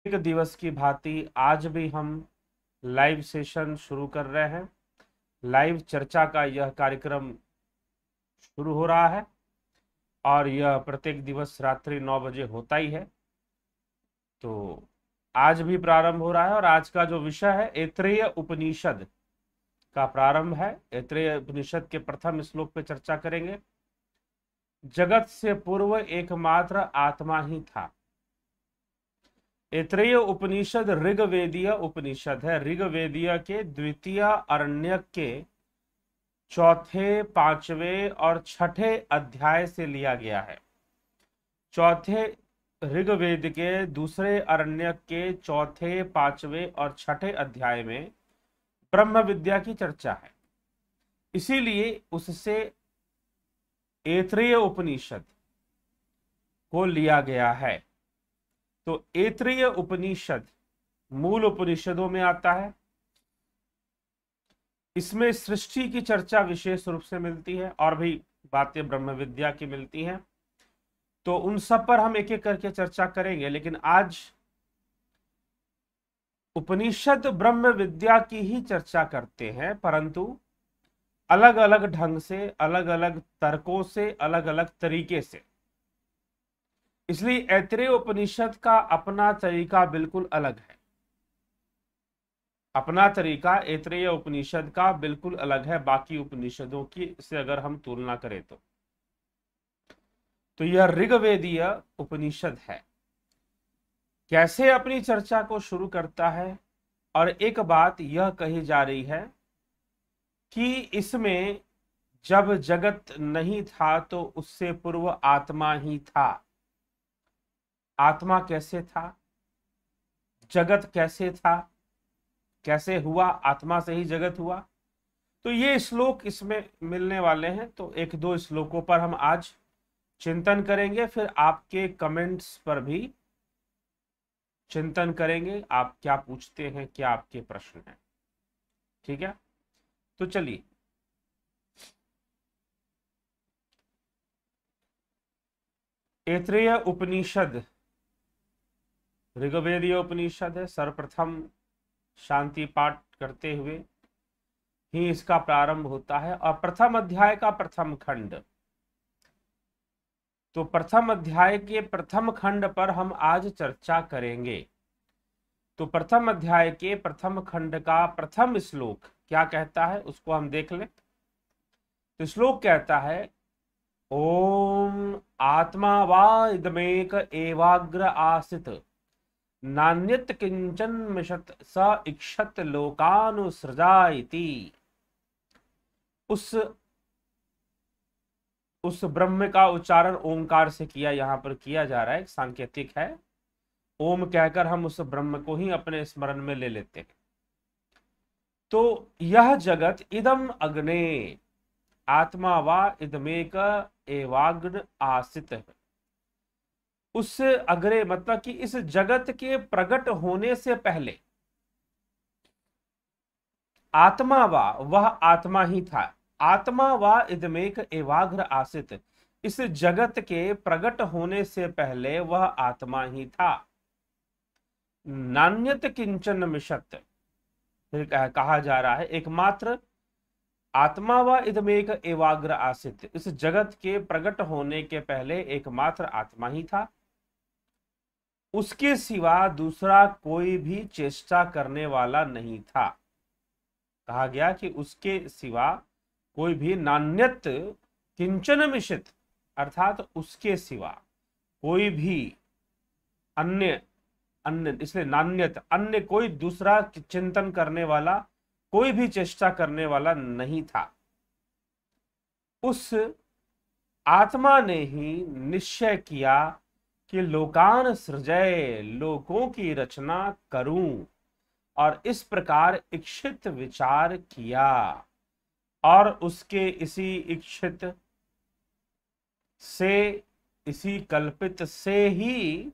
एक दिवस की भांति आज भी हम लाइव सेशन शुरू कर रहे हैं। लाइव चर्चा का यह कार्यक्रम शुरू हो रहा है और यह प्रत्येक दिवस रात्रि 9 बजे होता ही है। तो आज भी प्रारंभ हो रहा है और आज का जो विषय है ऐत्रेय उपनिषद का प्रारंभ है। ऐत्रेय उपनिषद के प्रथम श्लोक पे चर्चा करेंगे। जगत से पूर्व एकमात्र आत्मा ही था। ऐत्रेय उपनिषद ऋग्वेदीय उपनिषद है। ऋग्वेदीय के द्वितीय अरण्यक के चौथे, पांचवें और छठे अध्याय से लिया गया है। चौथे ऋग्वेद के दूसरे अरण्यक के चौथे, पांचवें और छठे अध्याय में ब्रह्म विद्या की चर्चा है, इसीलिए उससे ऐत्रेय उपनिषद को लिया गया है। तो ऐत्रेय उपनिषद मूल उपनिषदों में आता है। इसमें सृष्टि की चर्चा विशेष रूप से मिलती है और भी बातें ब्रह्म विद्या की मिलती हैं। तो उन सब पर हम एक एक करके चर्चा करेंगे, लेकिन आज उपनिषद ब्रह्म विद्या की ही चर्चा करते हैं, परंतु अलग अलग ढंग से, अलग अलग तर्कों से, अलग अलग तरीके से। इसलिए ऐत्रेय उपनिषद का अपना तरीका बिल्कुल अलग है। अपना तरीका ऐत्रेय उपनिषद का बिल्कुल अलग है बाकी उपनिषदों की से अगर हम तुलना करें तो यह ऋग्वेदीय उपनिषद है। कैसे अपनी चर्चा को शुरू करता है, और एक बात यह कही जा रही है कि इसमें जब जगत नहीं था तो उससे पूर्व आत्मा ही था। आत्मा कैसे था, जगत कैसे था, कैसे हुआ, आत्मा से ही जगत हुआ। तो ये श्लोक इसमें मिलने वाले हैं। तो एक दो श्लोकों पर हम आज चिंतन करेंगे, फिर आपके कमेंट्स पर भी चिंतन करेंगे। आप क्या पूछते हैं, क्या आपके प्रश्न हैं, ठीक है। तो चलिए, ऐत्रेय उपनिषद ऋग्वेदीय उपनिषद है। सर्वप्रथम शांति पाठ करते हुए ही इसका प्रारंभ होता है और प्रथम अध्याय का प्रथम खंड। तो प्रथम अध्याय के प्रथम खंड पर हम आज चर्चा करेंगे। तो प्रथम अध्याय के प्रथम खंड का प्रथम श्लोक क्या कहता है उसको हम देख लें। तो श्लोक कहता है, ओम आत्मा वा इदमेक एवाग्र आसित नान्यत किंचन मिषत स इक्षत लोकानुसृजा इति। उस ब्रह्म का उच्चारण ओंकार से किया, यहां पर किया जा रहा है, एक सांकेतिक है। ओम कहकर हम उस ब्रह्म को ही अपने स्मरण में ले लेते हैं। तो यह जगत इदम अग्ने आत्मा वा इदमेक एवाग्न आसित है। उस अग्रे मतलब कि इस जगत के प्रकट होने से पहले आत्मा वा वह आत्मा ही था। आत्मा वा इदमेक एवाग्र आसित, इस जगत के प्रकट होने से पहले वह आत्मा ही था। नान्यत किंचन मिषत, फिर कहा जा रहा है एकमात्र आत्मा व इदमेक एवाग्र आसित, इस जगत के प्रकट होने के पहले एकमात्र आत्मा ही था। उसके सिवा दूसरा कोई भी चेष्टा करने वाला नहीं था। कहा गया कि उसके सिवा कोई भी नान्यत किंचन मिषित, अर्थात उसके सिवा कोई भी अन्य अन्य इसलिए नान्यत, अन्य कोई दूसरा चिंतन करने वाला, कोई भी चेष्टा करने वाला नहीं था। उस आत्मा ने ही निश्चय किया कि लोकान सृजय, लोकों की रचना करूं, और इस प्रकार इच्छित विचार किया, और उसके इसी इच्छित से, इसी कल्पित से ही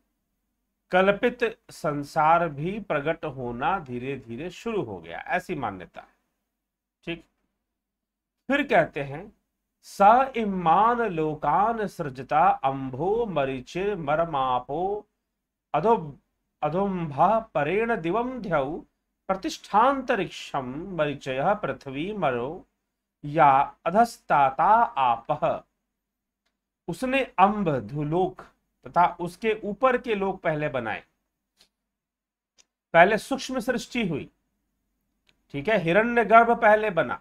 कल्पित संसार भी प्रकट होना धीरे धीरे शुरू हो गया, ऐसी मान्यता है। ठीक, फिर कहते हैं, स इमान लोकान सृजता अंभो मरीचिर मरमापो अधो अधुम्भ परेण दिवम ध्यौ प्रतिष्ठांतरिक्षम मरीचय पृथ्वी मरो या अधस्ताता आपह। उसने अंब धुलोक तथा उसके ऊपर के लोक पहले बनाए। पहले सूक्ष्म सृष्टि हुई, ठीक है, हिरण्यगर्भ पहले बना।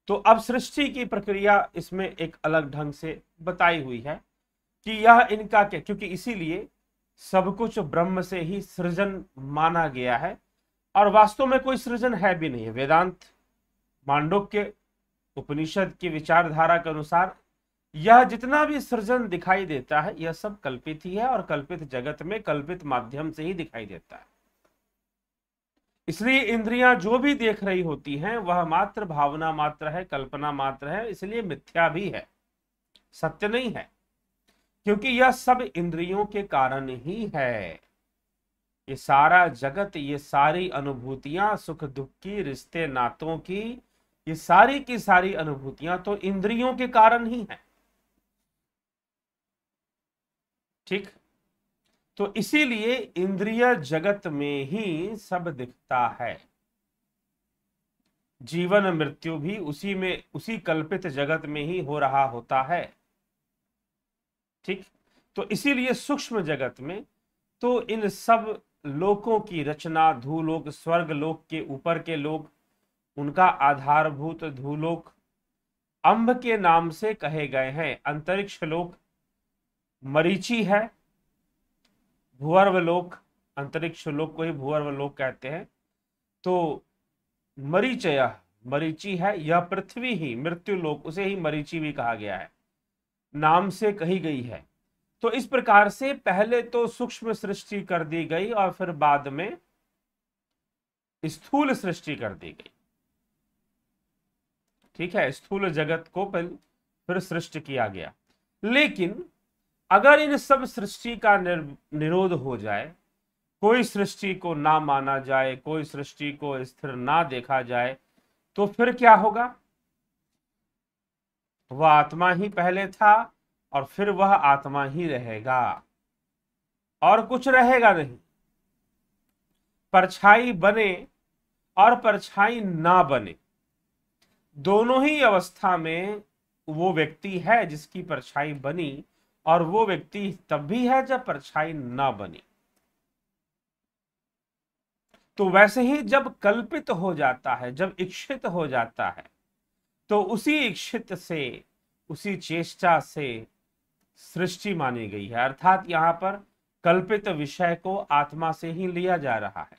तो अब सृष्टि की प्रक्रिया इसमें एक अलग ढंग से बताई हुई है कि यह इनका क्या, क्योंकि इसीलिए सब कुछ ब्रह्म से ही सृजन माना गया है और वास्तव में कोई सृजन है भी नहीं है। वेदांत, मांडुक्य उपनिषद की विचारधारा के अनुसार यह जितना भी सृजन दिखाई देता है यह सब कल्पित ही है और कल्पित जगत में कल्पित माध्यम से ही दिखाई देता है। इसलिए इंद्रियां जो भी देख रही होती हैं वह मात्र भावना मात्र है, कल्पना मात्र है, इसलिए मिथ्या भी है, सत्य नहीं है, क्योंकि यह सब इंद्रियों के कारण ही है। ये सारा जगत, ये सारी अनुभूतियां, सुख दुख की, रिश्ते नातों की, ये सारी की सारी अनुभूतियां तो इंद्रियों के कारण ही है। ठीक, तो इसीलिए इंद्रिय जगत में ही सब दिखता है। जीवन मृत्यु भी उसी में, उसी कल्पित जगत में ही हो रहा होता है। ठीक, तो इसीलिए सूक्ष्म जगत में तो इन सब लोकों की रचना, धूलोक, स्वर्ग लोक के ऊपर के लोक, उनका आधारभूत धूलोक अंब के नाम से कहे गए हैं। अंतरिक्ष लोक मरीचि है, भूवर्व लोक, अंतरिक्ष लोक को ही भूवर्व लोक कहते हैं। तो मरीचय मरीचि है, यह पृथ्वी ही मृत्यु लोक, उसे ही मरीचि भी कहा गया है, नाम से कही गई है। तो इस प्रकार से पहले तो सूक्ष्म सृष्टि कर दी गई और फिर बाद में स्थूल सृष्टि कर दी गई। ठीक है, स्थूल जगत को फिर सृष्टि किया गया। लेकिन अगर इन सब सृष्टि का निरोध हो जाए, कोई सृष्टि को ना माना जाए, कोई सृष्टि को स्थिर ना देखा जाए, तो फिर क्या होगा? वह आत्मा ही पहले था और फिर वह आत्मा ही रहेगा और कुछ रहेगा नहीं। परछाई बने और परछाई ना बने, दोनों ही अवस्था में वो व्यक्ति है जिसकी परछाई बनी, और वो व्यक्ति तब भी है जब परछाई ना बनी। तो वैसे ही जब कल्पित हो जाता है, जब इच्छित हो जाता है, तो उसी इच्छित से, उसी चेष्टा से सृष्टि मानी गई है। अर्थात यहां पर कल्पित विषय को आत्मा से ही लिया जा रहा है।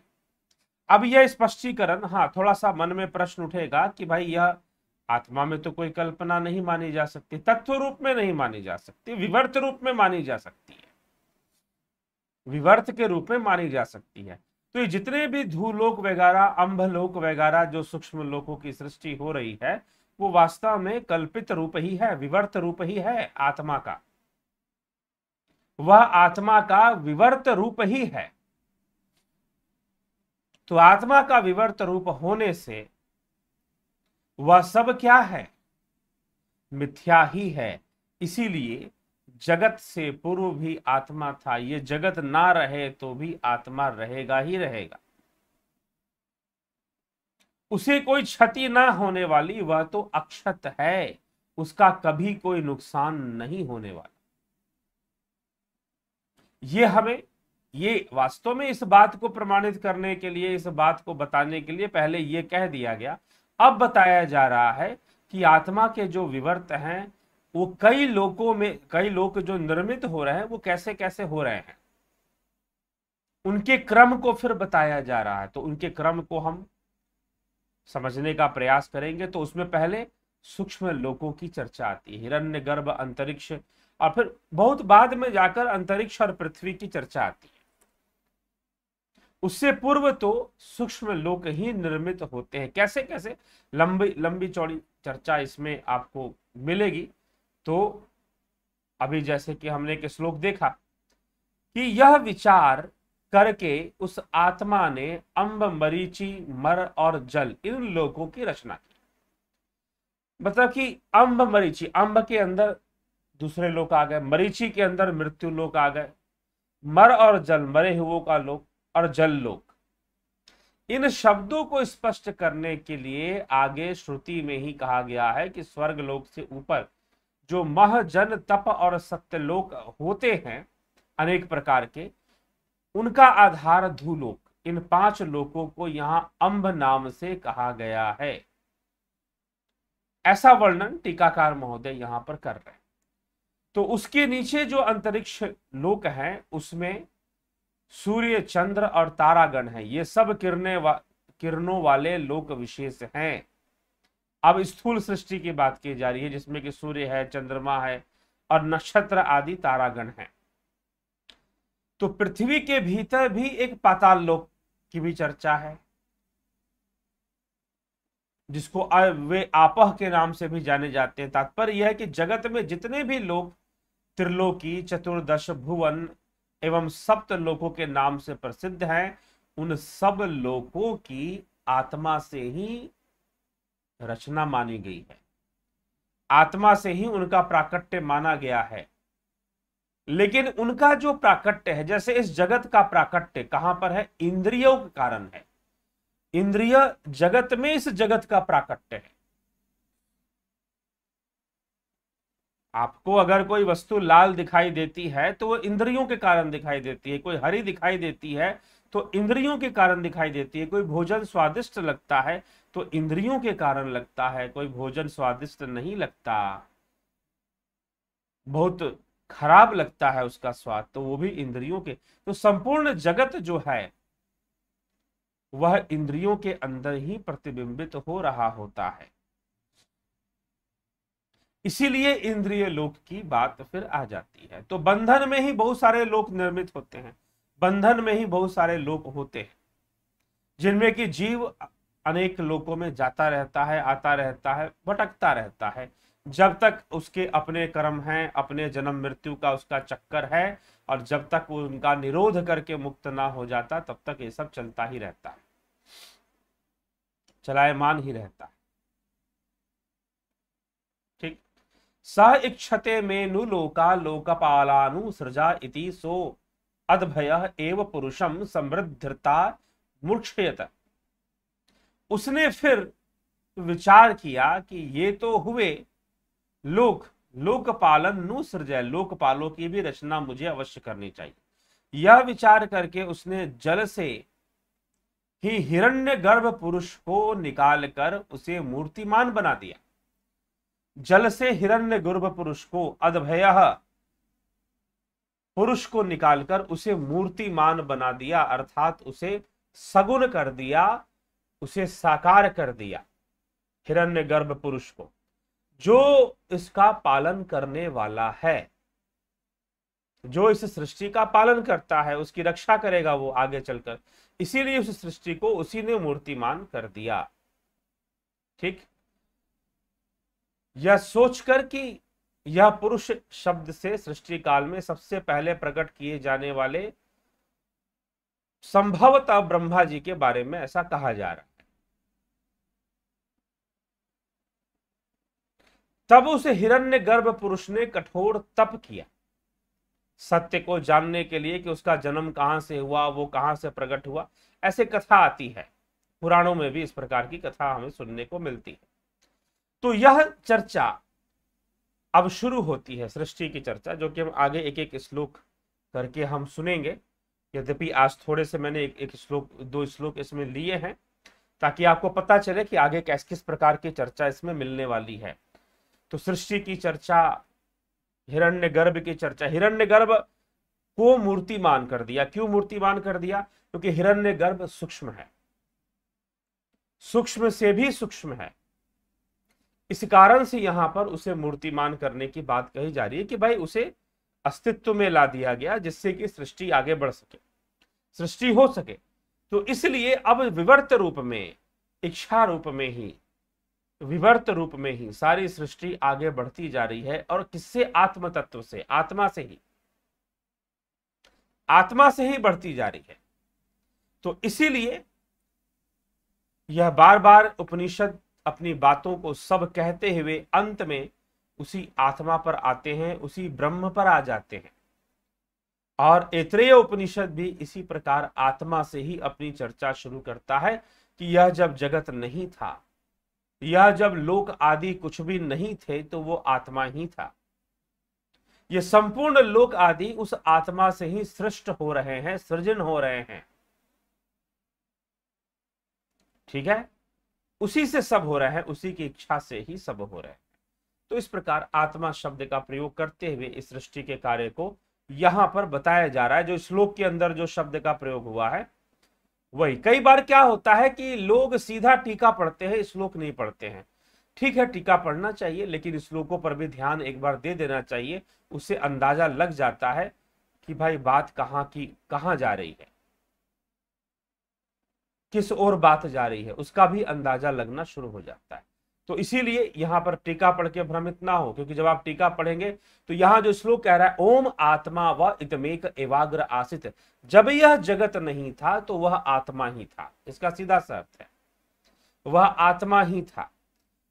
अब यह स्पष्टीकरण, हाँ, थोड़ा सा मन में प्रश्न उठेगा कि भाई यह आत्मा में तो कोई कल्पना नहीं मानी जा सकती, तत्व रूप में नहीं मानी जा सकती, विवर्त रूप में मानी जा सकती है, विवर्त के रूप में मानी जा सकती है। तो ये जितने भी धूलोक वगैरह, अंबलोक वगैरह जो सूक्ष्म लोकों की सृष्टि हो रही है, वो वास्तव में कल्पित रूप ही है, विवर्त रूप ही है आत्मा का। वह आत्मा का विवर्त रूप ही है। तो आत्मा का विवर्त रूप होने से वह सब क्या है? मिथ्या ही है। इसीलिए जगत से पूर्व भी आत्मा था। ये जगत ना रहे तो भी आत्मा रहेगा ही रहेगा, उसे कोई क्षति ना होने वाली, वह तो अक्षत है, उसका कभी कोई नुकसान नहीं होने वाला। ये हमें, ये वास्तव में इस बात को प्रमाणित करने के लिए, इस बात को बताने के लिए पहले ये कह दिया गया। अब बताया जा रहा है कि आत्मा के जो विवर्त हैं वो कई लोकों में, कई लोक जो निर्मित हो रहे हैं वो कैसे कैसे हो रहे हैं, उनके क्रम को फिर बताया जा रहा है। तो उनके क्रम को हम समझने का प्रयास करेंगे। तो उसमें पहले सूक्ष्म लोकों की चर्चा आती है, हिरण्यगर्भ, अंतरिक्ष, और फिर बहुत बाद में जाकर अंतरिक्ष और पृथ्वी की चर्चा आती है। उससे पूर्व तो सूक्ष्म लोक ही निर्मित होते हैं। कैसे कैसे, लंबी लंबी चौड़ी चर्चा इसमें आपको मिलेगी। तो अभी जैसे कि हमने एक श्लोक देखा कि यह विचार करके उस आत्मा ने अंब, मरीचि, मर और जल, इन लोकों की रचना की। मतलब कि अंब, मरीचि, अंब के अंदर दूसरे लोक आ गए, मरीचि के अंदर मृत्यु लोक आ गए, मर और जल, मरे हुओं का लोक और जल लोक। इन शब्दों को स्पष्ट करने के लिए आगे श्रुति में ही कहा गया है कि स्वर्ग लोक से ऊपर जो मह, जन, तप और सत्यलोक होते हैं अनेक प्रकार के, उनका आधार धूलोक। इन 5 लोकों को यहां अंब नाम से कहा गया है। ऐसा वर्णन टीकाकार महोदय यहां पर कर रहे हैं। तो उसके नीचे जो अंतरिक्ष लोक है उसमें सूर्य, चंद्र और तारागण है। ये सब किरणों वाले लोक विशेष हैं। अब स्थूल सृष्टि की बात की जा रही है जिसमें कि सूर्य है, चंद्रमा है और नक्षत्र आदि तारागण हैं। तो पृथ्वी के भीतर भी एक पाताल लोक की भी चर्चा है, जिसको वे आपह के नाम से भी जाने जाते हैं। तात्पर्य यह है कि जगत में जितने भी लोक त्रिलोकी, चतुर्दश भुवन एवं सप्त लोकों के नाम से प्रसिद्ध हैं, उन सब लोकों की आत्मा से ही रचना मानी गई है, आत्मा से ही उनका प्राकट्य माना गया है। लेकिन उनका जो प्राकट्य है, जैसे इस जगत का प्राकट्य कहां पर है? इंद्रियों के कारण है। इंद्रिय जगत में इस जगत का प्राकट्य है। आपको अगर कोई वस्तु लाल दिखाई देती है तो वो इंद्रियों के कारण दिखाई देती है। कोई हरी दिखाई देती है तो इंद्रियों के कारण दिखाई देती है। कोई भोजन स्वादिष्ट लगता है तो इंद्रियों के कारण लगता है। कोई भोजन स्वादिष्ट नहीं लगता, बहुत खराब लगता है उसका स्वाद, तो वो भी इंद्रियों के। तो संपूर्ण जगत जो है वह इंद्रियों के अंदर ही प्रतिबिंबित हो रहा होता है। इसीलिए इंद्रिय लोक की बात फिर आ जाती है। तो बंधन में ही बहुत सारे लोक निर्मित होते हैं, बंधन में ही बहुत सारे लोक होते हैं, जिनमें कि जीव अनेक लोकों में जाता रहता है, आता रहता है, भटकता रहता है। जब तक उसके अपने कर्म हैं, अपने जन्म मृत्यु का उसका चक्कर है, और जब तक वो उनका निरोध करके मुक्त ना हो जाता तब तक ये सब चलता ही रहता है, चलायमान ही रहता है। ठीक। स इक्षते मेनु लोका लोकपालानु सृजा इति सो अद्भयः एव पुरुषम समृद्धता मूर्छयत। उसने फिर विचार किया कि ये तो हुए लोकपालन नु सृजय, लोकपालों की भी रचना मुझे अवश्य करनी चाहिए। यह विचार करके उसने जल से ही हिरण्यगर्भ पुरुष को निकालकर उसे मूर्तिमान बना दिया। जल से हिरण्यगर्भ पुरुष को, अद्भयः पुरुष को निकालकर उसे मूर्तिमान बना दिया, अर्थात उसे सगुण कर दिया, उसे साकार कर दिया। हिरण्यगर्भ पुरुष को, जो इसका पालन करने वाला है, जो इस सृष्टि का पालन करता है, उसकी रक्षा करेगा वो आगे चलकर। इसीलिए उस सृष्टि को उसी ने मूर्तिमान कर दिया। ठीक। यह सोचकर कि यह पुरुष शब्द से सृष्टि काल में सबसे पहले प्रकट किए जाने वाले संभवतः ब्रह्मा जी के बारे में ऐसा कहा जा रहा है। तब उस हिरण्यगर्भ पुरुष ने कठोर तप किया सत्य को जानने के लिए कि उसका जन्म कहां से हुआ, वो कहां से प्रकट हुआ। ऐसे कथा आती है, पुराणों में भी इस प्रकार की कथा हमें सुनने को मिलती है। तो यह चर्चा अब शुरू होती है, सृष्टि की चर्चा, जो कि हम आगे एक एक श्लोक करके हम सुनेंगे। यद्यपि आज थोड़े से मैंने एक श्लोक, 2 श्लोक इसमें लिए हैं ताकि आपको पता चले कि आगे किस प्रकार की चर्चा इसमें मिलने वाली है। तो सृष्टि की चर्चा, हिरण्यगर्भ की चर्चा। हिरण्यगर्भ को मूर्तिमान कर दिया। क्यों मूर्तिमान कर दिया? क्योंकि हिरण्यगर्भ सूक्ष्म है, सूक्ष्म से भी सूक्ष्म है। इस कारण से यहां पर उसे मूर्तिमान करने की बात कही जा रही है कि भाई उसे अस्तित्व में ला दिया गया, जिससे कि सृष्टि आगे बढ़ सके, सृष्टि हो सके। तो इसलिए अब विवर्त रूप में, इच्छा रूप में ही, विवर्त रूप में ही सारी सृष्टि आगे बढ़ती जा रही है। और किससे? आत्म तत्व से, आत्मा से ही, आत्मा से ही बढ़ती जा रही है। तो इसीलिए यह बार बार उपनिषद अपनी बातों को सब कहते हुए अंत में उसी आत्मा पर आते हैं, उसी ब्रह्म पर आ जाते हैं। और ऐतरेय उपनिषद भी इसी प्रकार आत्मा से ही अपनी चर्चा शुरू करता है कि यह जब जगत नहीं था, यह जब लोक आदि कुछ भी नहीं थे, तो वो आत्मा ही था। ये संपूर्ण लोक आदि उस आत्मा से ही सृष्ट हो रहे हैं, सृजन हो रहे हैं। ठीक है, उसी से सब हो रहा है, उसी की इच्छा से ही सब हो रहा है। तो इस प्रकार आत्मा शब्द का प्रयोग करते हुए इस सृष्टि के कार्य को यहां पर बताया जा रहा है। जो श्लोक के अंदर जो शब्द का प्रयोग हुआ है वही। कई बार क्या होता है कि लोग सीधा टीका पढ़ते हैं, श्लोक नहीं पढ़ते हैं। ठीक है, टीका पढ़ना चाहिए, लेकिन श्लोकों पर भी ध्यान एक बार दे देना चाहिए। उससे अंदाजा लग जाता है कि भाई बात कहां की कहां जा रही है, किस ओर बात जा रही है, उसका भी अंदाजा लगना शुरू हो जाता है। तो इसीलिए यहां पर टीका पढ़ के भ्रमित ना हो, क्योंकि जब आप टीका पढ़ेंगे तो यहां जो श्लोक कह रहा है ओम आत्मा व इतमेक एवाग्र आसित, जब यह जगत नहीं था तो वह आत्मा ही था। इसका सीधा सा अर्थ है वह आत्मा ही था,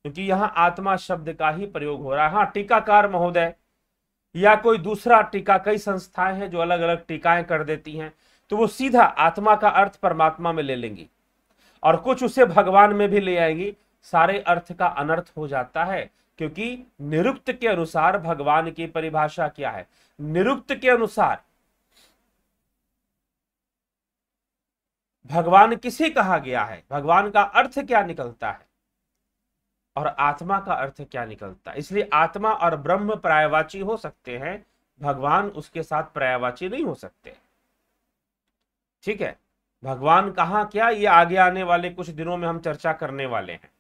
क्योंकि यहां आत्मा शब्द का ही प्रयोग हो रहा है। हाँ, टीकाकार महोदय या कोई दूसरा टीका, कई संस्थाएं हैं जो अलग अलग टीकाएं कर देती हैं, तो वो सीधा आत्मा का अर्थ परमात्मा में ले लेंगी और कुछ उसे भगवान में भी ले आएंगी। सारे अर्थ का अनर्थ हो जाता है, क्योंकि निरुक्त के अनुसार भगवान की परिभाषा क्या है। निरुक्त के अनुसार भगवान किसे कहा गया है, भगवान का अर्थ क्या निकलता है और आत्मा का अर्थ क्या निकलता है। इसलिए आत्मा और ब्रह्म पर्यायवाची हो सकते हैं, भगवान उसके साथ पर्यायवाची नहीं हो सकते। ठीक है, भगवान कहां क्या, ये आगे आने वाले कुछ दिनों में हम चर्चा करने वाले हैं।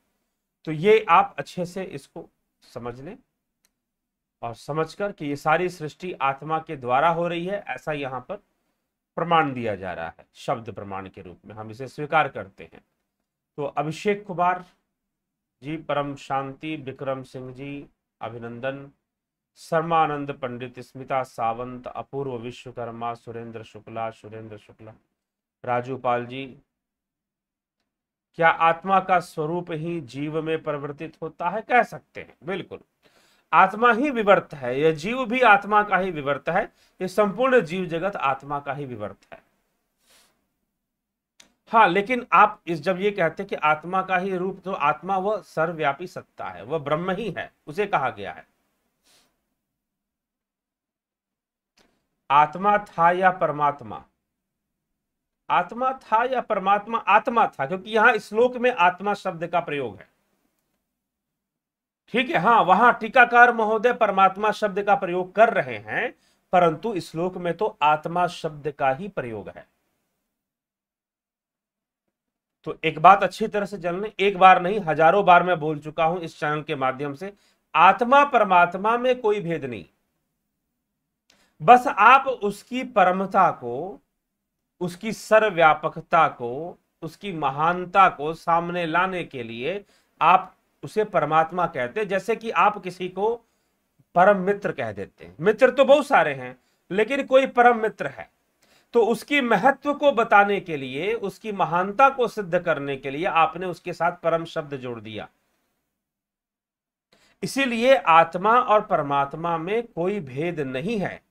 तो ये आप अच्छे से इसको समझ लें और समझकर कि ये सारी सृष्टि आत्मा के द्वारा हो रही है, ऐसा यहां पर प्रमाण दिया जा रहा है। शब्द प्रमाण के रूप में हम इसे स्वीकार करते हैं। तो अभिषेक कुमार जी, परम शांति, विक्रम सिंह जी अभिनंदन, शर्मानंद पंडित, स्मिता सावंत, अपूर्व विश्वकर्मा, सुरेंद्र शुक्ला, राजू पाल जी, क्या आत्मा का स्वरूप ही जीव में परिवर्तित होता है? कह सकते हैं, बिल्कुल। आत्मा ही विवर्त है, यह जीव भी आत्मा का ही विवर्त है, ये संपूर्ण जीव जगत आत्मा का ही विवर्त है। हाँ, लेकिन आप इस जब ये कहते हैं कि आत्मा का ही रूप, तो आत्मा वह सर्वव्यापी सत्ता है, वह ब्रह्म ही है, उसे कहा गया है। आत्मा था या परमात्मा? आत्मा था या परमात्मा? आत्मा था, क्योंकि यहां श्लोक में आत्मा शब्द का प्रयोग है। ठीक है, हाँ, वहां टीकाकार महोदय परमात्मा शब्द का प्रयोग कर रहे हैं, परंतु श्लोक में तो आत्मा शब्द का ही प्रयोग है। तो एक बात अच्छी तरह से जान लें, एक बार नहीं हजारों बार मैं बोल चुका हूं इस चैनल के माध्यम से, आत्मा परमात्मा में कोई भेद नहीं। बस आप उसकी परमता को, उसकी सर्वव्यापकता को, उसकी महानता को सामने लाने के लिए आप उसे परमात्मा कहते हैं। जैसे कि आप किसी को परम मित्र कह देते हैं। मित्र तो बहुत सारे हैं, लेकिन कोई परम मित्र है, तो उसकी महत्व को बताने के लिए, उसकी महानता को सिद्ध करने के लिए आपने उसके साथ परम शब्द जोड़ दिया। इसीलिए आत्मा और परमात्मा में कोई भेद नहीं है।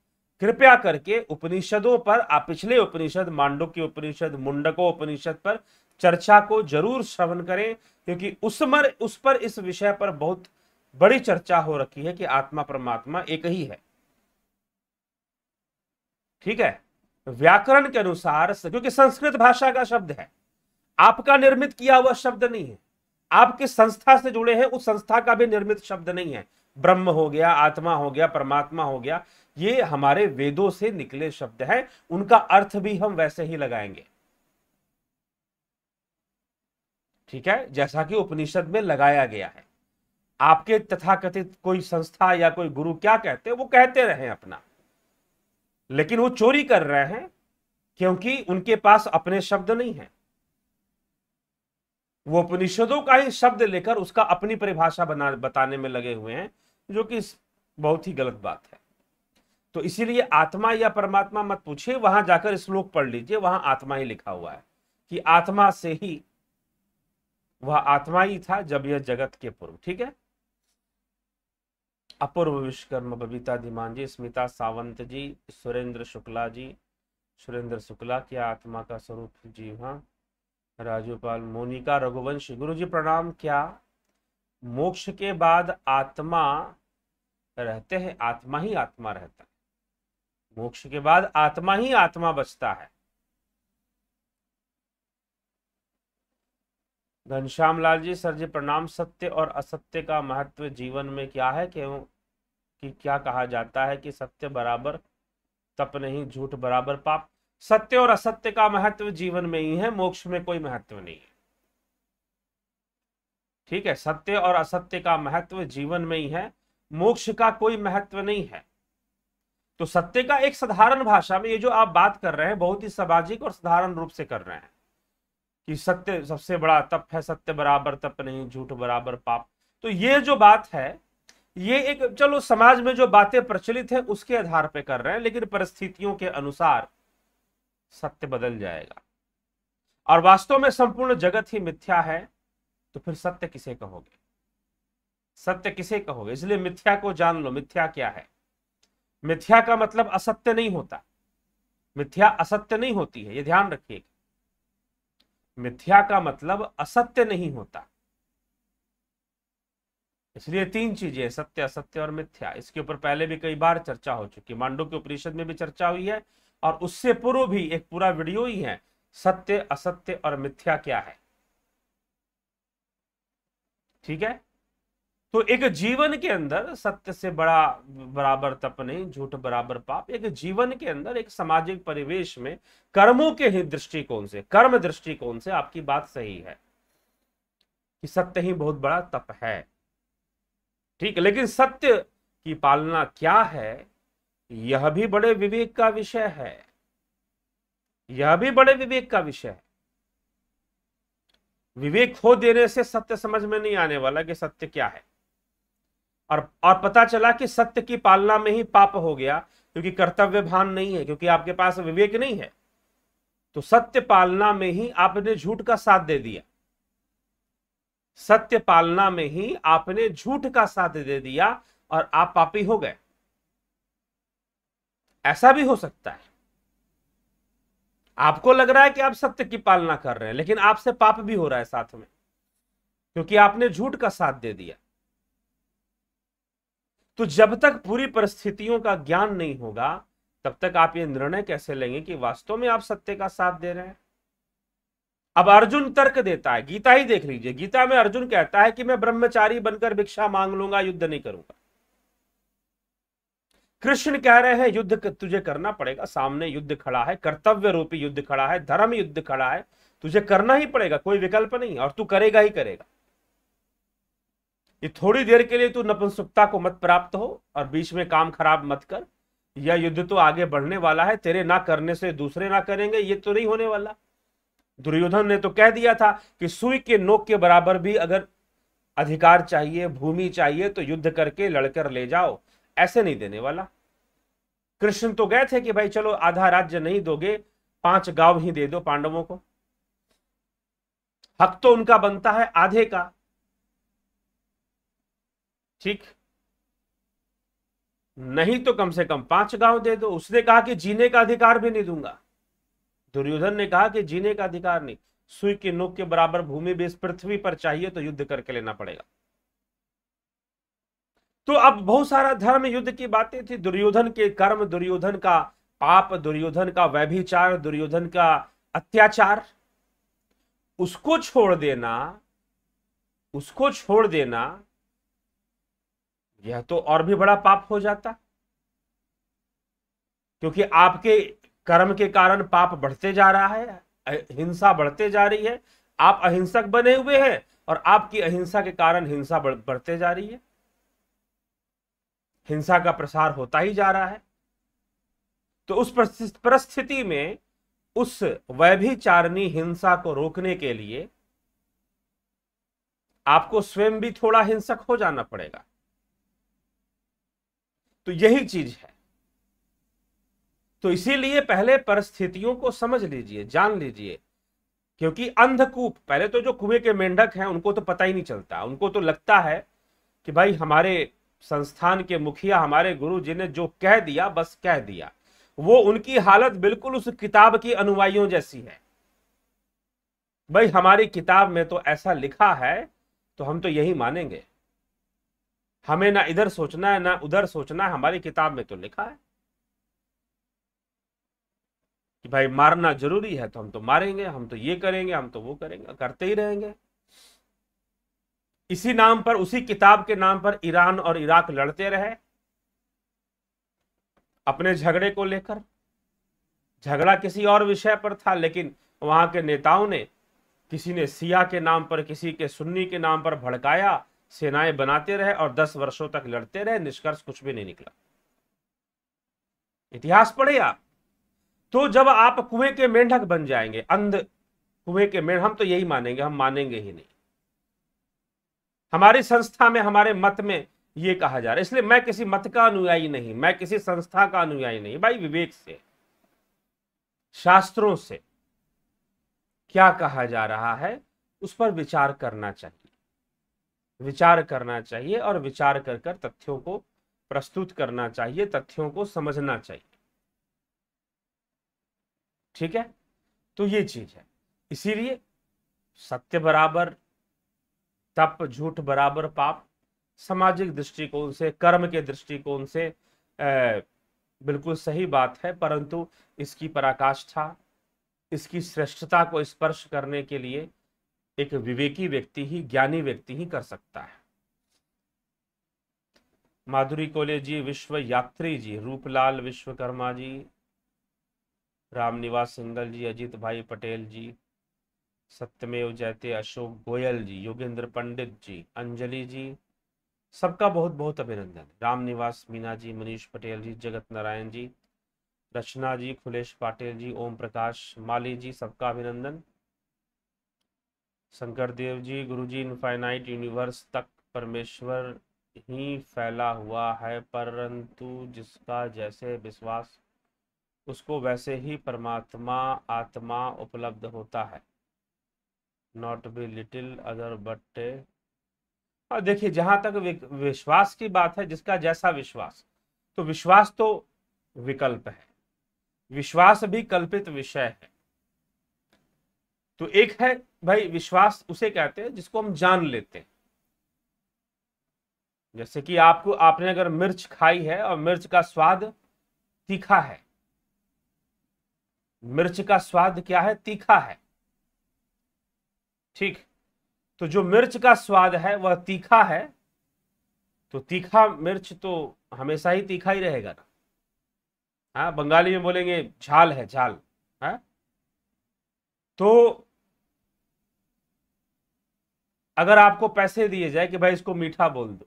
कृपया करके उपनिषदों पर, आप पिछले उपनिषद मांडुक्य उपनिषद, मुंडको उपनिषद पर चर्चा को जरूर श्रवण करें, क्योंकि उस पर इस विषय पर बहुत बड़ी चर्चा हो रखी है कि आत्मा परमात्मा एक ही है। ठीक है, व्याकरण के अनुसार, क्योंकि संस्कृत भाषा का शब्द है, आपका निर्मित किया हुआ शब्द नहीं है, आप किस संस्था से जुड़े हैं उस संस्था का भी निर्मित शब्द नहीं है। ब्रह्म हो गया, आत्मा हो गया, परमात्मा हो गया, ये हमारे वेदों से निकले शब्द हैं, उनका अर्थ भी हम वैसे ही लगाएंगे। ठीक है, जैसा कि उपनिषद में लगाया गया है। आपके तथाकथित कोई संस्था या कोई गुरु क्या कहते हैं, वो कहते रहे अपना, लेकिन वो चोरी कर रहे हैं, क्योंकि उनके पास अपने शब्द नहीं है। वो उपनिषदों का ही शब्द लेकर उसका अपनी परिभाषा बताने में लगे हुए हैं, जो कि बहुत ही गलत बात है। तो इसीलिए आत्मा या परमात्मा मत पूछिए, वहां जाकर श्लोक पढ़ लीजिए, वहां आत्मा ही लिखा हुआ है कि आत्मा से ही, वह आत्मा ही था जब यह जगत के पूर्व। ठीक है, अपूर्व विश्वकर्मा, बबीता धीमान जी, स्मिता सावंत जी, सुरेंद्र शुक्ला जी, सुरेंद्र शुक्ला, क्या आत्मा का स्वरूप? जी हाँ। राजूपाल, मोनिका रघुवंशी, गुरु जी प्रणाम। क्या मोक्ष के बाद आत्मा रहते हैं? आत्मा ही आत्मा रहता है, मोक्ष के बाद आत्मा ही आत्मा बचता है। घनश्याम लाल जी, सर जी प्रणाम। सत्य और असत्य का महत्व जीवन में क्या है? क्यों कि क्या कहा जाता है कि सत्य बराबर तप नहीं, झूठ बराबर पाप? सत्य और असत्य का महत्व जीवन में ही है, मोक्ष में कोई महत्व नहीं है। ठीक है, सत्य और असत्य का महत्व जीवन में ही है, मोक्ष का कोई महत्व नहीं है। तो सत्य का एक साधारण भाषा में ये जो आप बात कर रहे हैं बहुत ही सामाजिक और साधारण रूप से कर रहे हैं कि सत्य सबसे बड़ा तप है, सत्य बराबर तप नहीं, झूठ बराबर पाप। तो ये जो बात है ये एक, चलो समाज में जो बातें प्रचलित है उसके आधार पे कर रहे हैं, लेकिन परिस्थितियों के अनुसार सत्य बदल जाएगा और वास्तव में संपूर्ण जगत ही मिथ्या है। तो फिर सत्य किसे कहोगे? सत्य किसे कहोगे? इसलिए मिथ्या को जान लो। मिथ्या क्या है? मिथ्या का मतलब असत्य नहीं होता, मिथ्या असत्य नहीं होती है, ये ध्यान रखिए। मिथ्या का मतलब असत्य नहीं होता। इसलिए तीन चीजें, सत्य, असत्य और मिथ्या। इसके ऊपर पहले भी कई बार चर्चा हो चुकी, मांडुक्य उपनिषद में भी चर्चा हुई है और उससे पूर्व भी एक पूरा वीडियो ही है, सत्य, असत्य और मिथ्या क्या है। ठीक है, तो एक जीवन के अंदर सत्य से बड़ा बराबर तप नहीं, झूठ बराबर पाप। एक जीवन के अंदर एक सामाजिक परिवेश में कर्मों के ही दृष्टिकोण से, कर्म दृष्टिकोण से आपकी बात सही है कि सत्य ही बहुत बड़ा तप है। ठीक है, लेकिन सत्य की पालना क्या है यह भी बड़े विवेक का विषय है, यह भी बड़े विवेक का विषय है। विवेक खो देने से सत्य समझ में नहीं आने वाला कि सत्य क्या है। और पता चला कि सत्य की पालना में ही पाप हो गया, क्योंकि कर्तव्य भान नहीं है, क्योंकि आपके पास विवेक नहीं है। तो सत्य पालना में ही आपने झूठ का साथ दे दिया, सत्य पालना में ही आपने झूठ का साथ दे दिया और आप पापी हो गए। ऐसा भी हो सकता है, आपको लग रहा है कि आप सत्य की पालना कर रहे हैं, लेकिन आपसे पाप भी हो रहा है साथ में, क्योंकि आपने झूठ का साथ दे दिया। तो जब तक पूरी परिस्थितियों का ज्ञान नहीं होगा तब तक आप ये निर्णय कैसे लेंगे कि वास्तव में आप सत्य का साथ दे रहे हैं? अब अर्जुन तर्क देता है, गीता ही देख लीजिए, गीता में अर्जुन कहता है कि मैं ब्रह्मचारी बनकर भिक्षा मांग लूंगा, युद्ध नहीं करूंगा। कृष्ण कह रहे हैं युद्ध तुझे करना पड़ेगा, सामने युद्ध खड़ा है, कर्तव्य रूपी युद्ध खड़ा है, धर्म युद्ध खड़ा है, तुझे करना ही पड़ेगा, कोई विकल्प नहीं, और तू करेगा ही करेगा। ये थोड़ी देर के लिए तू नपुंसकता को मत प्राप्त हो और बीच में काम खराब मत कर, यह युद्ध तो आगे बढ़ने वाला है, तेरे ना करने से दूसरे ना करेंगे, ये तो नहीं होने वाला। दुर्योधन ने तो कह दिया था कि सुई के नोक के बराबर भी अगर अधिकार चाहिए, भूमि चाहिए तो युद्ध करके लड़कर ले जाओ, ऐसे नहीं देने वाला। कृष्ण तो गए थे कि भाई चलो आधा राज्य नहीं दोगे, 5 गांव ही दे दो पांडवों को, हक तो उनका बनता है आधे का। ठीक, नहीं तो कम से कम 5 गांव दे दो। उसने कहा कि जीने का अधिकार भी नहीं दूंगा, दुर्योधन ने कहा कि जीने का अधिकार नहीं, सुई के नोक के बराबर भूमि भी इस पृथ्वी पर चाहिए तो युद्ध करके लेना पड़ेगा। तो अब बहुत सारा धर्म युद्ध की बातें थी, दुर्योधन के कर्म, दुर्योधन का पाप, दुर्योधन का व्यभिचार, दुर्योधन का अत्याचार, उसको छोड़ देना, उसको छोड़ देना, यह तो और भी बड़ा पाप हो जाता, क्योंकि आपके कर्म के कारण पाप बढ़ते जा रहा है, हिंसा बढ़ते जा रही है, आप अहिंसक बने हुए हैं और आपकी अहिंसा के कारण हिंसा बढ़ते जा रही है, हिंसा का प्रसार होता ही जा रहा है। तो उस परिस्थिति में उस व्यभिचारिणी हिंसा को रोकने के लिए आपको स्वयं भी थोड़ा हिंसक हो जाना पड़ेगा। तो यही चीज है। तो इसीलिए पहले परिस्थितियों को समझ लीजिए, जान लीजिए, क्योंकि अंधकूप, पहले तो जो कुएं के मेंढक हैं उनको तो पता ही नहीं चलता, उनको तो लगता है कि भाई हमारे संस्थान के मुखिया हमारे गुरु जी ने जो कह दिया बस कह दिया, वो उनकी हालत बिल्कुल उस किताब की अनुयायियों जैसी है। भाई हमारी किताब में तो ऐसा लिखा है तो हम तो यही मानेंगे, हमें ना इधर सोचना है ना उधर सोचना है, हमारी किताब में तो लिखा है कि भाई मारना जरूरी है तो हम तो मारेंगे, हम तो ये करेंगे, हम तो वो करेंगे, करते ही रहेंगे। इसी नाम पर, उसी किताब के नाम पर ईरान और इराक लड़ते रहे अपने झगड़े को लेकर। झगड़ा किसी और विषय पर था, लेकिन वहां के नेताओं ने, किसी ने सिया के नाम पर, किसी के सुन्नी के नाम पर भड़काया, सेनाएं बनाते रहे और 10 वर्षों तक लड़ते रहे, निष्कर्ष कुछ भी नहीं निकला। इतिहास पढ़े आप। तो जब आप कुएं के मेंढक बन जाएंगे, अंध कुएं के मेंढक, हम तो यही मानेंगे, हम मानेंगे ही नहीं। हमारी संस्था में, हमारे मत में ये कहा जा रहा है, इसलिए मैं किसी मत का अनुयायी नहीं, मैं किसी संस्था का अनुयायी नहीं। भाई विवेक से, शास्त्रों से क्या कहा जा रहा है उस पर विचार करना चाहिए, विचार करना चाहिए और विचार कर कर तथ्यों को प्रस्तुत करना चाहिए, तथ्यों को समझना चाहिए। ठीक है, तो ये चीज है। इसीलिए सत्य बराबर तप, झूठ बराबर पाप, सामाजिक दृष्टिकोण से, कर्म के दृष्टिकोण से बिल्कुल सही बात है, परंतु इसकी पराकाष्ठा, इसकी श्रेष्ठता को स्पर्श करने के लिए एक विवेकी व्यक्ति ही, ज्ञानी व्यक्ति ही कर सकता है। माधुरी कोले जी, विश्व यात्री जी, रूपलाल विश्वकर्मा जी, रामनिवास सिंगल जी, अजीत भाई पटेल जी, सत्यमेव जयते अशोक गोयल जी, योगेंद्र पंडित जी, अंजलि जी, सबका बहुत बहुत अभिनंदन। रामनिवास मीना जी, मनीष पटेल जी, जगत नारायण जी, रचना जी, खुलेश पाटिल जी, ओम प्रकाश माली जी, सबका अभिनंदन। शंकर देव जी, गुरु जी, इनफाइनाइट यूनिवर्स तक परमेश्वर ही फैला हुआ है, परंतु जिसका जैसे विश्वास उसको वैसे ही परमात्मा आत्मा उपलब्ध होता है। Not be little other but. और देखिए, जहां तक विश्वास की बात है, जिसका जैसा विश्वास, तो विश्वास तो विकल्प है, विश्वास भी कल्पित विषय है। तो एक है भाई विश्वास, उसे कहते हैं जिसको हम जान लेते हैं। जैसे कि आपने अगर मिर्च खाई है और मिर्च का स्वाद तीखा है, मिर्च का स्वाद क्या है? तीखा है। ठीक, तो जो मिर्च का स्वाद है वह तीखा है, तो तीखा मिर्च तो हमेशा ही तीखा ही रहेगा ना। हाँ, बंगाली में बोलेंगे झाल है, झाल है। तो अगर आपको पैसे दिए जाए कि भाई इसको मीठा बोल दो,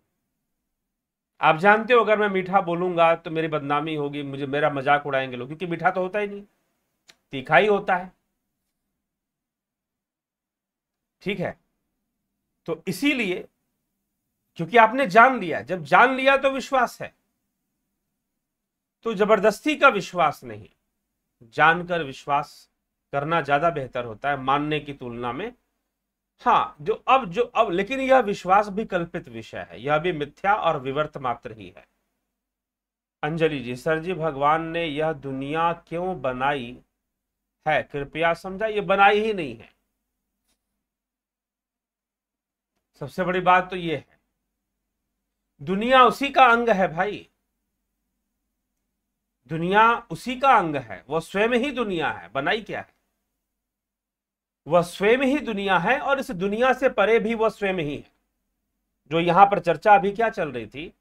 आप जानते हो अगर मैं मीठा बोलूंगा तो मेरी बदनामी होगी, मुझे, मेरा मजाक उड़ाएंगे लोग, क्योंकि मीठा तो होता ही नहीं, तीखा ही होता है। ठीक है, तो इसीलिए, क्योंकि आपने जान लिया, जब जान लिया तो विश्वास है। तो जबरदस्ती का विश्वास नहीं, जानकर विश्वास करना ज्यादा बेहतर होता है मानने की तुलना में। हाँ, जो अब लेकिन यह विश्वास भी कल्पित विषय है, यह भी मिथ्या और विवर्त मात्र ही है। अंजलि जी, सर जी, भगवान ने यह दुनिया क्यों बनाई है कृपया समझा। ये बनाई ही नहीं है, सबसे बड़ी बात तो ये है। दुनिया उसी का अंग है भाई, दुनिया उसी का अंग है, वह स्वयं ही दुनिया है, बनाई क्या है? वह स्वयं ही दुनिया है, और इस दुनिया से परे भी वह स्वयं ही है। जो यहां पर चर्चा अभी क्या चल रही थी,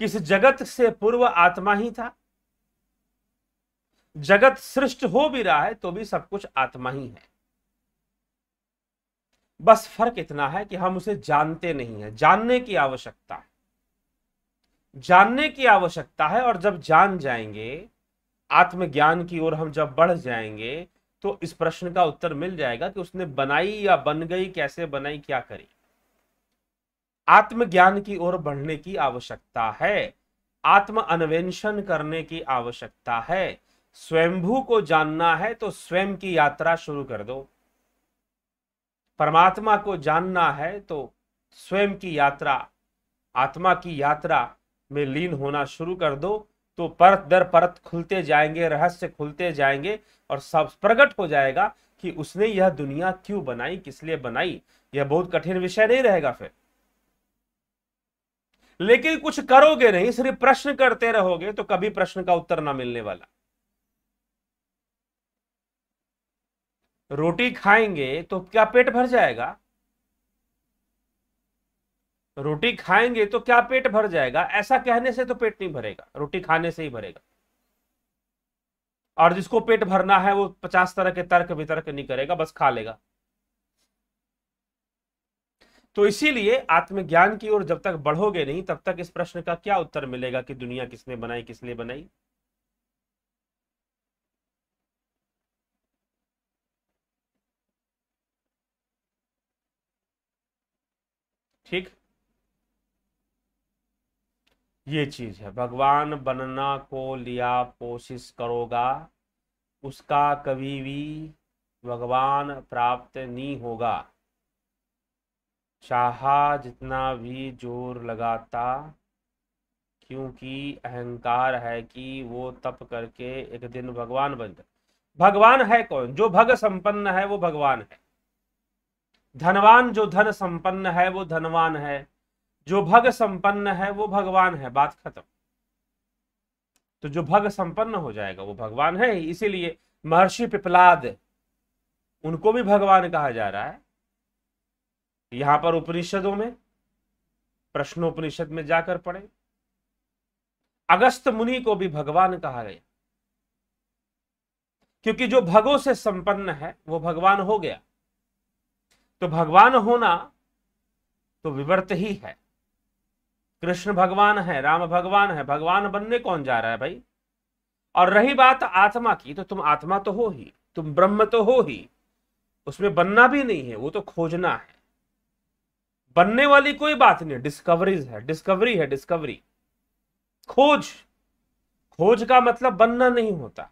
किस जगत से पूर्व आत्मा ही था, जगत सृष्ट हो भी रहा है तो भी सब कुछ आत्मा ही है। बस फर्क इतना है कि हम उसे जानते नहीं है, जानने की आवश्यकता है, जानने की आवश्यकता है। और जब जान जाएंगे, आत्मज्ञान की ओर हम जब बढ़ जाएंगे, तो इस प्रश्न का उत्तर मिल जाएगा कि उसने बनाई या बन गई, कैसे बनाई, क्या करी। आत्मज्ञान की ओर बढ़ने की आवश्यकता है, आत्म अन्वेषण करने की आवश्यकता है। स्वयंभू को जानना है तो स्वयं की यात्रा शुरू कर दो, परमात्मा को जानना है तो स्वयं की यात्रा आत्मा की यात्रा में लीन होना शुरू कर दो तो परत दर परत खुलते जाएंगे, रहस्य खुलते जाएंगे और सब प्रकट हो जाएगा कि उसने यह दुनिया क्यों बनाई, किस लिए बनाई। यह बहुत कठिन विषय नहीं रहेगा फिर। लेकिन कुछ करोगे नहीं, सिर्फ प्रश्न करते रहोगे तो कभी प्रश्न का उत्तर ना मिलने वाला। रोटी खाएंगे तो क्या पेट भर जाएगा? रोटी खाएंगे तो क्या पेट भर जाएगा? ऐसा कहने से तो पेट नहीं भरेगा, रोटी खाने से ही भरेगा। और जिसको पेट भरना है वो 50 तरह के तर्क वितर्क नहीं करेगा, बस खा लेगा। तो इसीलिए आत्मज्ञान की ओर जब तक बढ़ोगे नहीं तब तक इस प्रश्न का क्या उत्तर मिलेगा कि दुनिया किसने बनाई, किस लिए बनाई। ठीक, ये चीज है। भगवान बनना को लिया कोशिश करोगा, उसका कभी भी भगवान प्राप्त नहीं होगा। चाहा जितना भी जोर लगाता, क्योंकि अहंकार है कि वो तप करके एक दिन भगवान बन जाए। भगवान है कौन? जो भग संपन्न है वो भगवान है। धनवान जो धन संपन्न है वो धनवान है, जो भग संपन्न है वो भगवान है। बात खत्म। तो जो भग संपन्न हो जाएगा वो भगवान है ही। इसीलिए महर्षि पिपलाद, उनको भी भगवान कहा जा रहा है। यहां पर उपनिषदों में, प्रश्नोपनिषद में जाकर पढ़े, अगस्त मुनि को भी भगवान कहा गया, क्योंकि जो भगों से संपन्न है वो भगवान हो गया। तो भगवान होना तो विवर्त ही है। कृष्ण भगवान है, राम भगवान है, भगवान बनने कौन जा रहा है भाई? और रही बात आत्मा की, तो तुम आत्मा तो हो ही, तुम ब्रह्म तो हो ही, उसमें बनना भी नहीं है, वो तो खोजना है। बनने वाली कोई बात नहीं, डिस्कवरीज है, डिस्कवरी है, डिस्कवरी, खोज। खोज का मतलब बनना नहीं होता।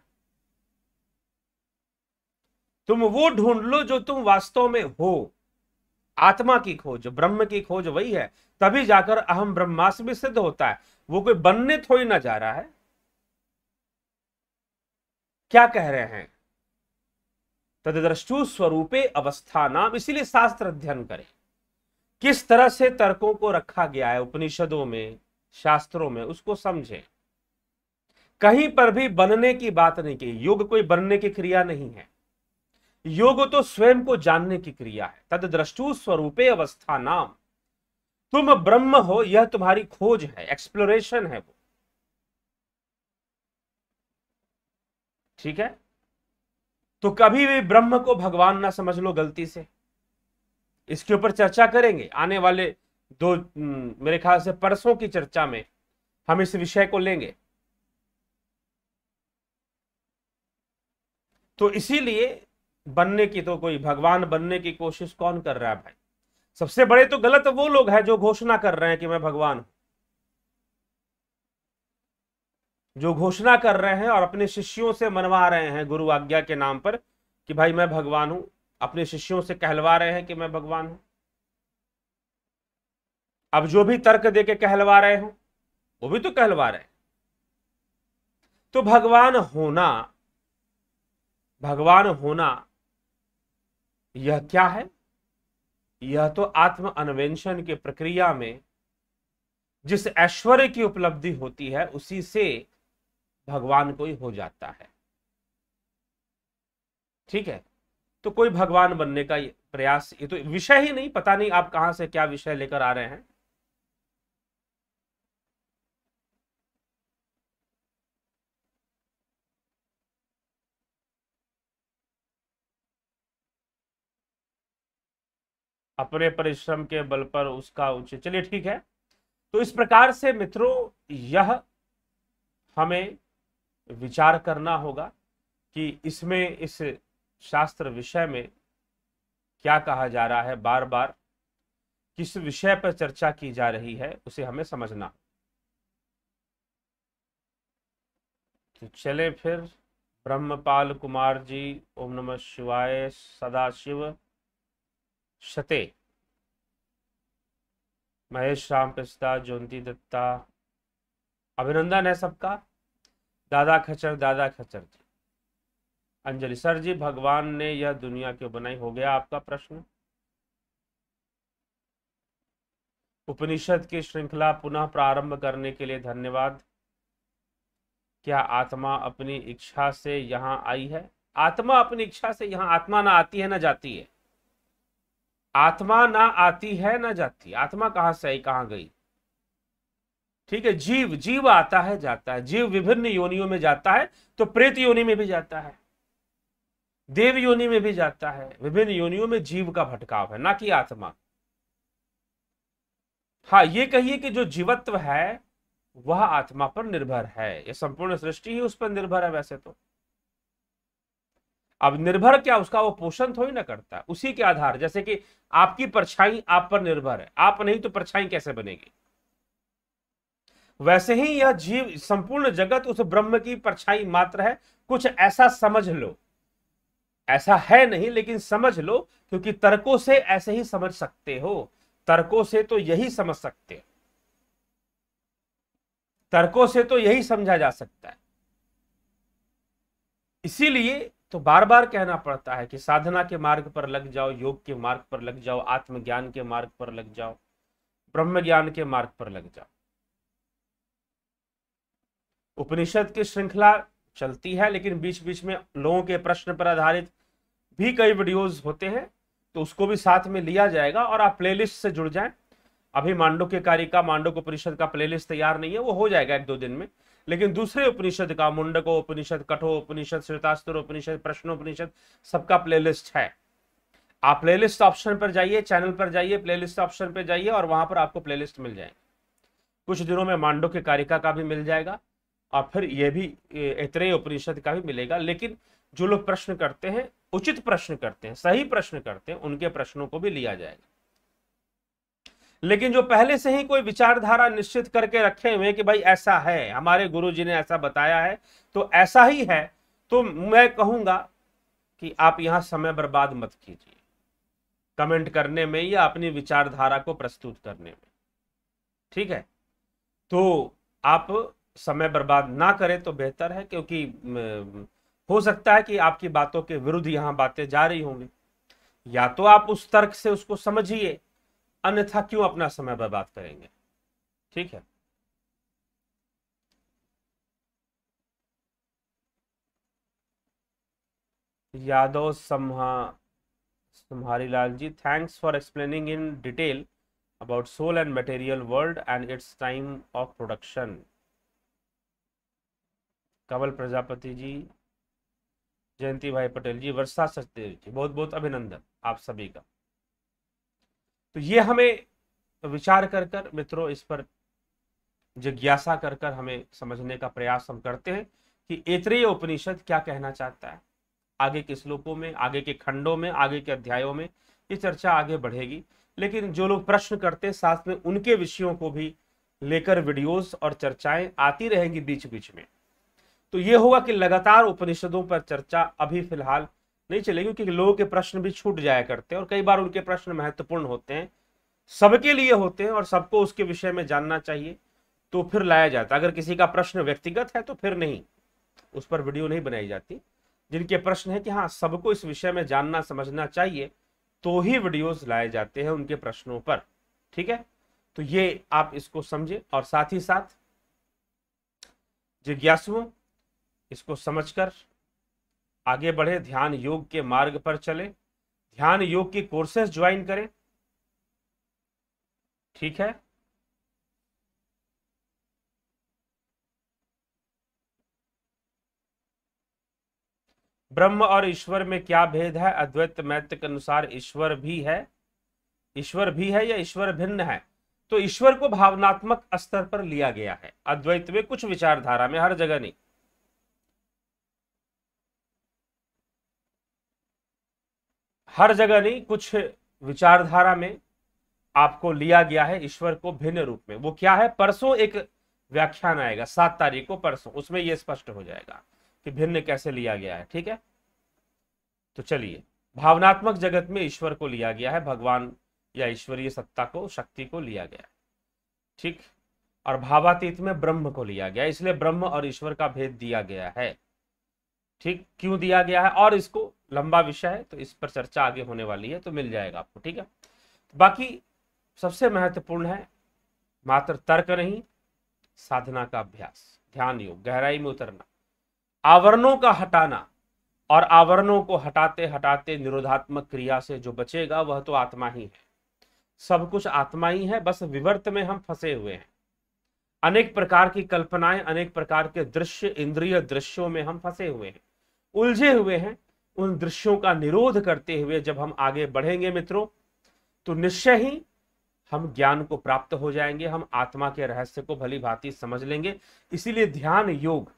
तुम वो ढूंढ लो जो तुम वास्तव में हो। आत्मा की खोज, ब्रह्म की खोज वही है। तभी जाकर अहम ब्रह्मास्मि सिद्ध होता है। वो कोई बनने थोड़ी ना जा रहा है। क्या कह रहे हैं? तद्द्रष्टु स्वरूपे अवस्था नाम। इसीलिए शास्त्र अध्ययन करें। किस तरह से तर्कों को रखा गया है उपनिषदों में, शास्त्रों में, उसको समझें। कहीं पर भी बनने की बात नहीं की। योग कोई बनने की क्रिया नहीं है। योग तो स्वयं को जानने की क्रिया है। तद्द्रष्टु स्वरूपे अवस्था नाम। तुम ब्रह्म हो, यह तुम्हारी खोज है, एक्सप्लोरेशन है वो। ठीक है? तो कभी भी ब्रह्म को भगवान ना समझ लो गलती से। इसके ऊपर चर्चा करेंगे आने वाले मेरे ख्याल से परसों की चर्चा में हम इस विषय को लेंगे। तो इसीलिए बनने की तो कोई भगवान बनने की कोशिश कौन कर रहा है भाई? सबसे बड़े तो गलत वो लोग हैं जो घोषणा कर रहे हैं कि मैं भगवान हूं, जो घोषणा कर रहे हैं और अपने शिष्यों से मनवा रहे हैं गुरु आज्ञा के नाम पर कि भाई मैं भगवान हूं। अपने शिष्यों से कहलवा रहे हैं कि मैं भगवान हूं। अब जो भी तर्क देके कहलवा रहे हो वो भी तो कहलवा रहे हैं। तो भगवान होना, भगवान होना यह क्या है? यह तो आत्म अन्वेषण की प्रक्रिया में जिस ऐश्वर्य की उपलब्धि होती है उसी से भगवान कोई हो जाता है। ठीक है? तो कोई भगवान बनने का प्रयास, ये तो विषय ही नहीं, पता नहीं आप कहां से क्या विषय लेकर आ रहे हैं। अपने परिश्रम के बल पर उसका उचित, चलिए ठीक है। तो इस प्रकार से मित्रों यह हमें विचार करना होगा कि इसमें, इस शास्त्र विषय में क्या कहा जा रहा है, बार बार किस विषय पर चर्चा की जा रही है उसे हमें समझना। तो चले फिर। ब्रह्मपाल कुमार जी, ओम नमः शिवाय। सदाशिव शते। महेश राम पिस्ता, ज्योति दत्ता, अभिनंदन है सबका। दादा खच्चर जी। अंजलि सर जी, भगवान ने यह दुनिया क्यों बनाई, हो गया आपका प्रश्न। उपनिषद की श्रृंखला पुनः प्रारंभ करने के लिए धन्यवाद। क्या आत्मा अपनी इच्छा से यहाँ आई है? आत्मा अपनी इच्छा से यहाँ, आत्मा ना आती है ना जाती है। आत्मा ना आती है ना जाती, आत्मा कहां से आई कहां गई? ठीक है, जीव, जीव आता है जाता है, जीव विभिन्न योनियों में जाता है, तो प्रेत योनि में भी जाता है, देव योनि में भी जाता है, विभिन्न योनियों में जीव का भटकाव है, ना कि आत्मा। हाँ, ये कहिए कि जो जीवत्व है वह आत्मा पर निर्भर है, ये संपूर्ण सृष्टि ही उस पर निर्भर है वैसे तो। अब निर्भर क्या, उसका वो पोषण थोड़ी ना करता है, उसी के आधार, जैसे कि आपकी परछाई आप पर निर्भर है, आप नहीं तो परछाई कैसे बनेगी, वैसे ही यह जीव, संपूर्ण जगत उस ब्रह्म की परछाई मात्र है। कुछ ऐसा समझ लो, ऐसा है नहीं लेकिन समझ लो, क्योंकि तर्कों से ऐसे ही समझ सकते हो, तर्कों से तो यही समझ सकते हो, तर्कों से तो यही समझा जा सकता है। इसीलिए तो बार बार कहना पड़ता है कि साधना के मार्ग पर लग जाओ, योग के मार्ग पर लग जाओ, आत्मज्ञान के मार्ग पर लग जाओ, ब्रह्म ज्ञान के मार्ग पर लग जाओ। उपनिषद की श्रृंखला चलती है, लेकिन बीच बीच में लोगों के प्रश्न पर आधारित भी कई वीडियोस होते हैं, तो उसको भी साथ में लिया जाएगा। और आप प्लेलिस्ट से जुड़ जाएं। अभी मांडुक्य कारिका, मांडुक्य उपनिषद का प्लेलिस्ट तैयार नहीं है, वो हो जाएगा 1-2 दिन में। लेकिन दूसरे उपनिषद का, मुंडको उपनिषद, कठो उपनिषद, श्वेतास्त्र उपनिषद, प्रश्नोपनिषद, सबका प्लेलिस्ट है। आप प्लेलिस्ट ऑप्शन पर जाइए, चैनल पर जाइए, प्लेलिस्ट ऑप्शन पर जाइए, और वहां पर आपको प्लेलिस्ट मिल जाएगी। कुछ दिनों में मांडुक्य कारिका का भी मिल जाएगा, और फिर यह भी ऐतरेय उपनिषद का भी मिलेगा। लेकिन जो लोग प्रश्न करते हैं, उचित प्रश्न करते हैं, सही प्रश्न करते हैं, उनके प्रश्नों को भी लिया जाएगा। लेकिन जो पहले से ही कोई विचारधारा निश्चित करके रखे हुए कि भाई ऐसा है, हमारे गुरुजी ने ऐसा बताया है तो ऐसा ही है, तो मैं कहूंगा कि आप यहां समय बर्बाद मत कीजिए कमेंट करने में या अपनी विचारधारा को प्रस्तुत करने में। ठीक है, तो आप समय बर्बाद ना करें तो बेहतर है, क्योंकि हो सकता है कि आपकी बातों के विरुद्ध यहां बातें जा रही होंगी। या तो आप उस तर्क से उसको समझिए, अन्यथा क्यों अपना समय बर्बाद करेंगे। ठीक है, Yadav Samhari Lal ji, thanks for explaining in detail about soul and material world and its time of production. Kamal Prajapati ji, Jayanti bhai Patel जी, वर्षा सचदेव जी, बहुत बहुत अभिनंदन आप सभी का। तो ये हमें विचार कर कर मित्रों, इस पर जिज्ञासा कर कर हमें समझने का प्रयास हम करते हैं कि ऐतरेय उपनिषद क्या कहना चाहता है। आगे के श्लोकों में, आगे के खंडों में, आगे के अध्यायों में ये चर्चा आगे बढ़ेगी। लेकिन जो लोग प्रश्न करते हैं, साथ में उनके विषयों को भी लेकर वीडियोस और चर्चाएं आती रहेंगी बीच बीच में। तो ये होगा कि लगातार उपनिषदों पर चर्चा अभी फिलहाल नहीं चलेगी, क्योंकि लोगों के प्रश्न भी छूट जाया करते हैं, और कई बार उनके प्रश्न महत्वपूर्ण होते हैं, सबके लिए होते हैं, और सबको उसके विषय में जानना चाहिए, तो फिर लाया जाता है। अगर किसी का प्रश्न व्यक्तिगत है तो फिर नहीं, उस पर वीडियो नहीं बनाई जाती। जिनके प्रश्न है कि हाँ सबको इस विषय में जानना समझना चाहिए, तो ही वीडियोस लाए जाते हैं उनके प्रश्नों पर। ठीक है, तो ये आप इसको समझे, और साथ ही साथ जिज्ञासुओं इसको समझकर आगे बढ़े, ध्यान योग के मार्ग पर चले, ध्यान योग की कोर्सेज ज्वाइन करें। ठीक है, ब्रह्म और ईश्वर में क्या भेद है? अद्वैत मैत्र के अनुसार ईश्वर भी है, ईश्वर भी है या ईश्वर भिन्न है? तो ईश्वर को भावनात्मक स्तर पर लिया गया है अद्वैत में, कुछ विचारधारा में, हर जगह नहीं। हर जगह नहीं, कुछ विचारधारा में आपको लिया गया है ईश्वर को भिन्न रूप में। वो क्या है? परसों एक व्याख्यान आएगा, 7 तारीख को, परसों, उसमें यह स्पष्ट हो जाएगा कि भिन्न कैसे लिया गया है। ठीक है, तो चलिए, भावनात्मक जगत में ईश्वर को लिया गया है, भगवान या ईश्वरीय सत्ता को, शक्ति को लिया गया है। ठीक। और भावातीत में ब्रह्म को लिया गया, इसलिए ब्रह्म और ईश्वर का भेद दिया गया है। ठीक, क्यों दिया गया है और इसको लंबा विषय है तो इस पर चर्चा आगे होने वाली है, तो मिल जाएगा आपको। ठीक है, बाकी सबसे महत्वपूर्ण है मात्र तर्क नहीं, साधना का अभ्यास, ध्यान योग, गहराई में उतरना, आवरणों का हटाना, और आवरणों को हटाते हटाते निरोधात्मक क्रिया से जो बचेगा वह तो आत्मा ही है। सब कुछ आत्मा ही है, बस विवर्त में हम फंसे हुए हैं। अनेक प्रकार की कल्पनाएं, अनेक प्रकार के दृश्य, इंद्रिय दृश्यों में हम फंसे हुए हैं, उलझे हुए हैं। उन दृश्यों का निरोध करते हुए जब हम आगे बढ़ेंगे मित्रों, तो निश्चय ही हम ज्ञान को प्राप्त हो जाएंगे, हम आत्मा के रहस्य को भली भांति समझ लेंगे। इसीलिए ध्यान योग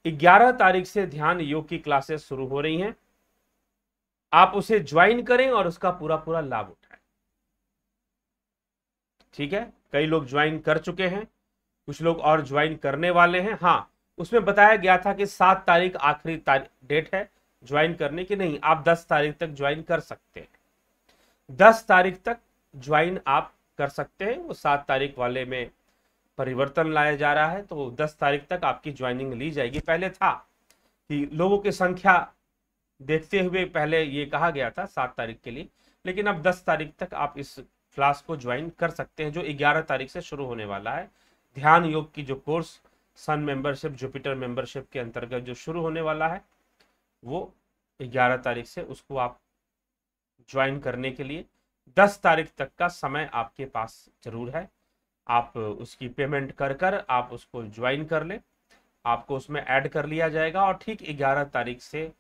11 तारीख से ध्यान योग की क्लासेस शुरू हो रही हैं। आप उसे ज्वाइन करें और उसका पूरा पूरा लाभ उठाएं। ठीक है, कई लोग ज्वाइन कर चुके हैं, कुछ लोग और ज्वाइन करने वाले हैं। हाँ, उसमें बताया गया था कि 7 तारीख आखिरी डेट है ज्वाइन करने की। नहीं, आप 10 तारीख तक ज्वाइन कर सकते हैं, 10 तारीख तक ज्वाइन आप कर सकते हैं। वो 7 तारीख वाले में परिवर्तन लाया जा रहा है, तो 10 तारीख तक आपकी ज्वाइनिंग ली जाएगी। पहले था कि लोगों की संख्या देखते हुए पहले ये कहा गया था 7 तारीख के लिए, लेकिन अब 10 तारीख तक आप इस क्लास को ज्वाइन कर सकते हैं, जो 11 तारीख से शुरू होने वाला है। ध्यान योग की जो कोर्स सन मेंबरशिप, जुपिटर मेंबरशिप के अंतर्गत जो शुरू होने वाला है, वो 11 तारीख से उसको आप ज्वाइन करने के लिए 10 तारीख तक का समय आपके पास जरूर है। आप उसकी पेमेंट कर कर आप उसको ज्वाइन कर लें, आपको उसमें ऐड कर लिया जाएगा और ठीक 11 तारीख से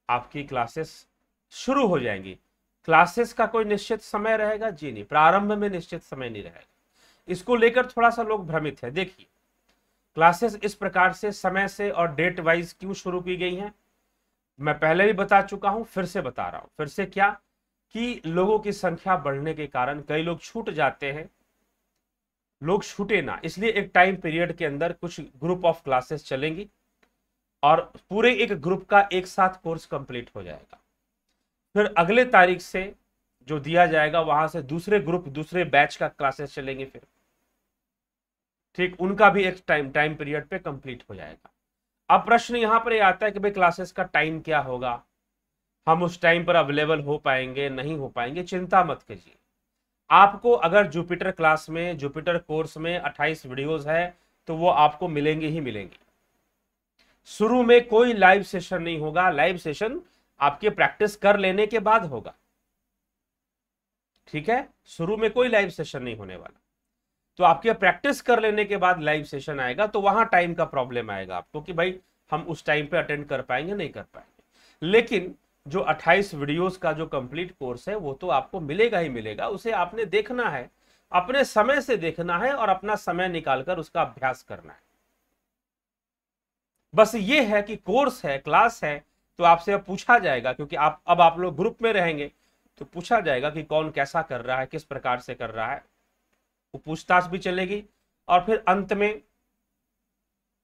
आपकी क्लासेस शुरू हो जाएंगी। क्लासेस का कोई निश्चित समय रहेगा? जी नहीं, प्रारंभ में निश्चित समय नहीं रहेगा। इसको लेकर थोड़ा सा लोग भ्रमित है। देखिए, क्लासेस इस प्रकार से समय से और डेट वाइज क्यों शुरू की गई हैं, मैं पहले भी बता चुका हूं, फिर से बता रहा हूं। फिर से क्या कि लोगों की संख्या बढ़ने के कारण कई लोग छूट जाते हैं। लोग छूटे ना, इसलिए एक टाइम पीरियड के अंदर कुछ ग्रुप ऑफ क्लासेस चलेंगी और पूरे एक ग्रुप का एक साथ कोर्स कंप्लीट हो जाएगा। फिर अगले तारीख से जो दिया जाएगा वहां से दूसरे ग्रुप, दूसरे बैच का क्लासेस चलेंगे फिर। ठीक, उनका भी एक टाइम पीरियड पे कंप्लीट हो जाएगा। अब प्रश्न यहां पर आता है कि भाई क्लासेस का टाइम क्या होगा, हम उस टाइम पर अवेलेबल हो पाएंगे नहीं हो पाएंगे? चिंता मत कीजिए। आपको अगर जुपिटर क्लास में, जुपिटर कोर्स में 28 वीडियोस है तो वो आपको मिलेंगे ही मिलेंगे। शुरू में कोई लाइव सेशन नहीं होगा, लाइव सेशन आपके प्रैक्टिस कर लेने के बाद होगा। ठीक है, शुरू में कोई लाइव सेशन नहीं होने वाला, तो आपके प्रैक्टिस कर लेने के बाद लाइव सेशन आएगा, तो वहां टाइम का प्रॉब्लम आएगा आपको कि भाई हम उस टाइम पे अटेंड कर पाएंगे नहीं कर पाएंगे। लेकिन जो 28 वीडियोस का जो कंप्लीट कोर्स है वो तो आपको मिलेगा ही मिलेगा। उसे आपने देखना है, अपने समय से देखना है और अपना समय निकालकर उसका अभ्यास करना है। बस ये है कि कोर्स है, क्लास है, तो आपसे अब पूछा जाएगा, क्योंकि अब आप लोग ग्रुप में रहेंगे तो पूछा जाएगा कि कौन कैसा कर रहा है, किस प्रकार से कर रहा है, वो पूछताछ भी चलेगी। और फिर अंत में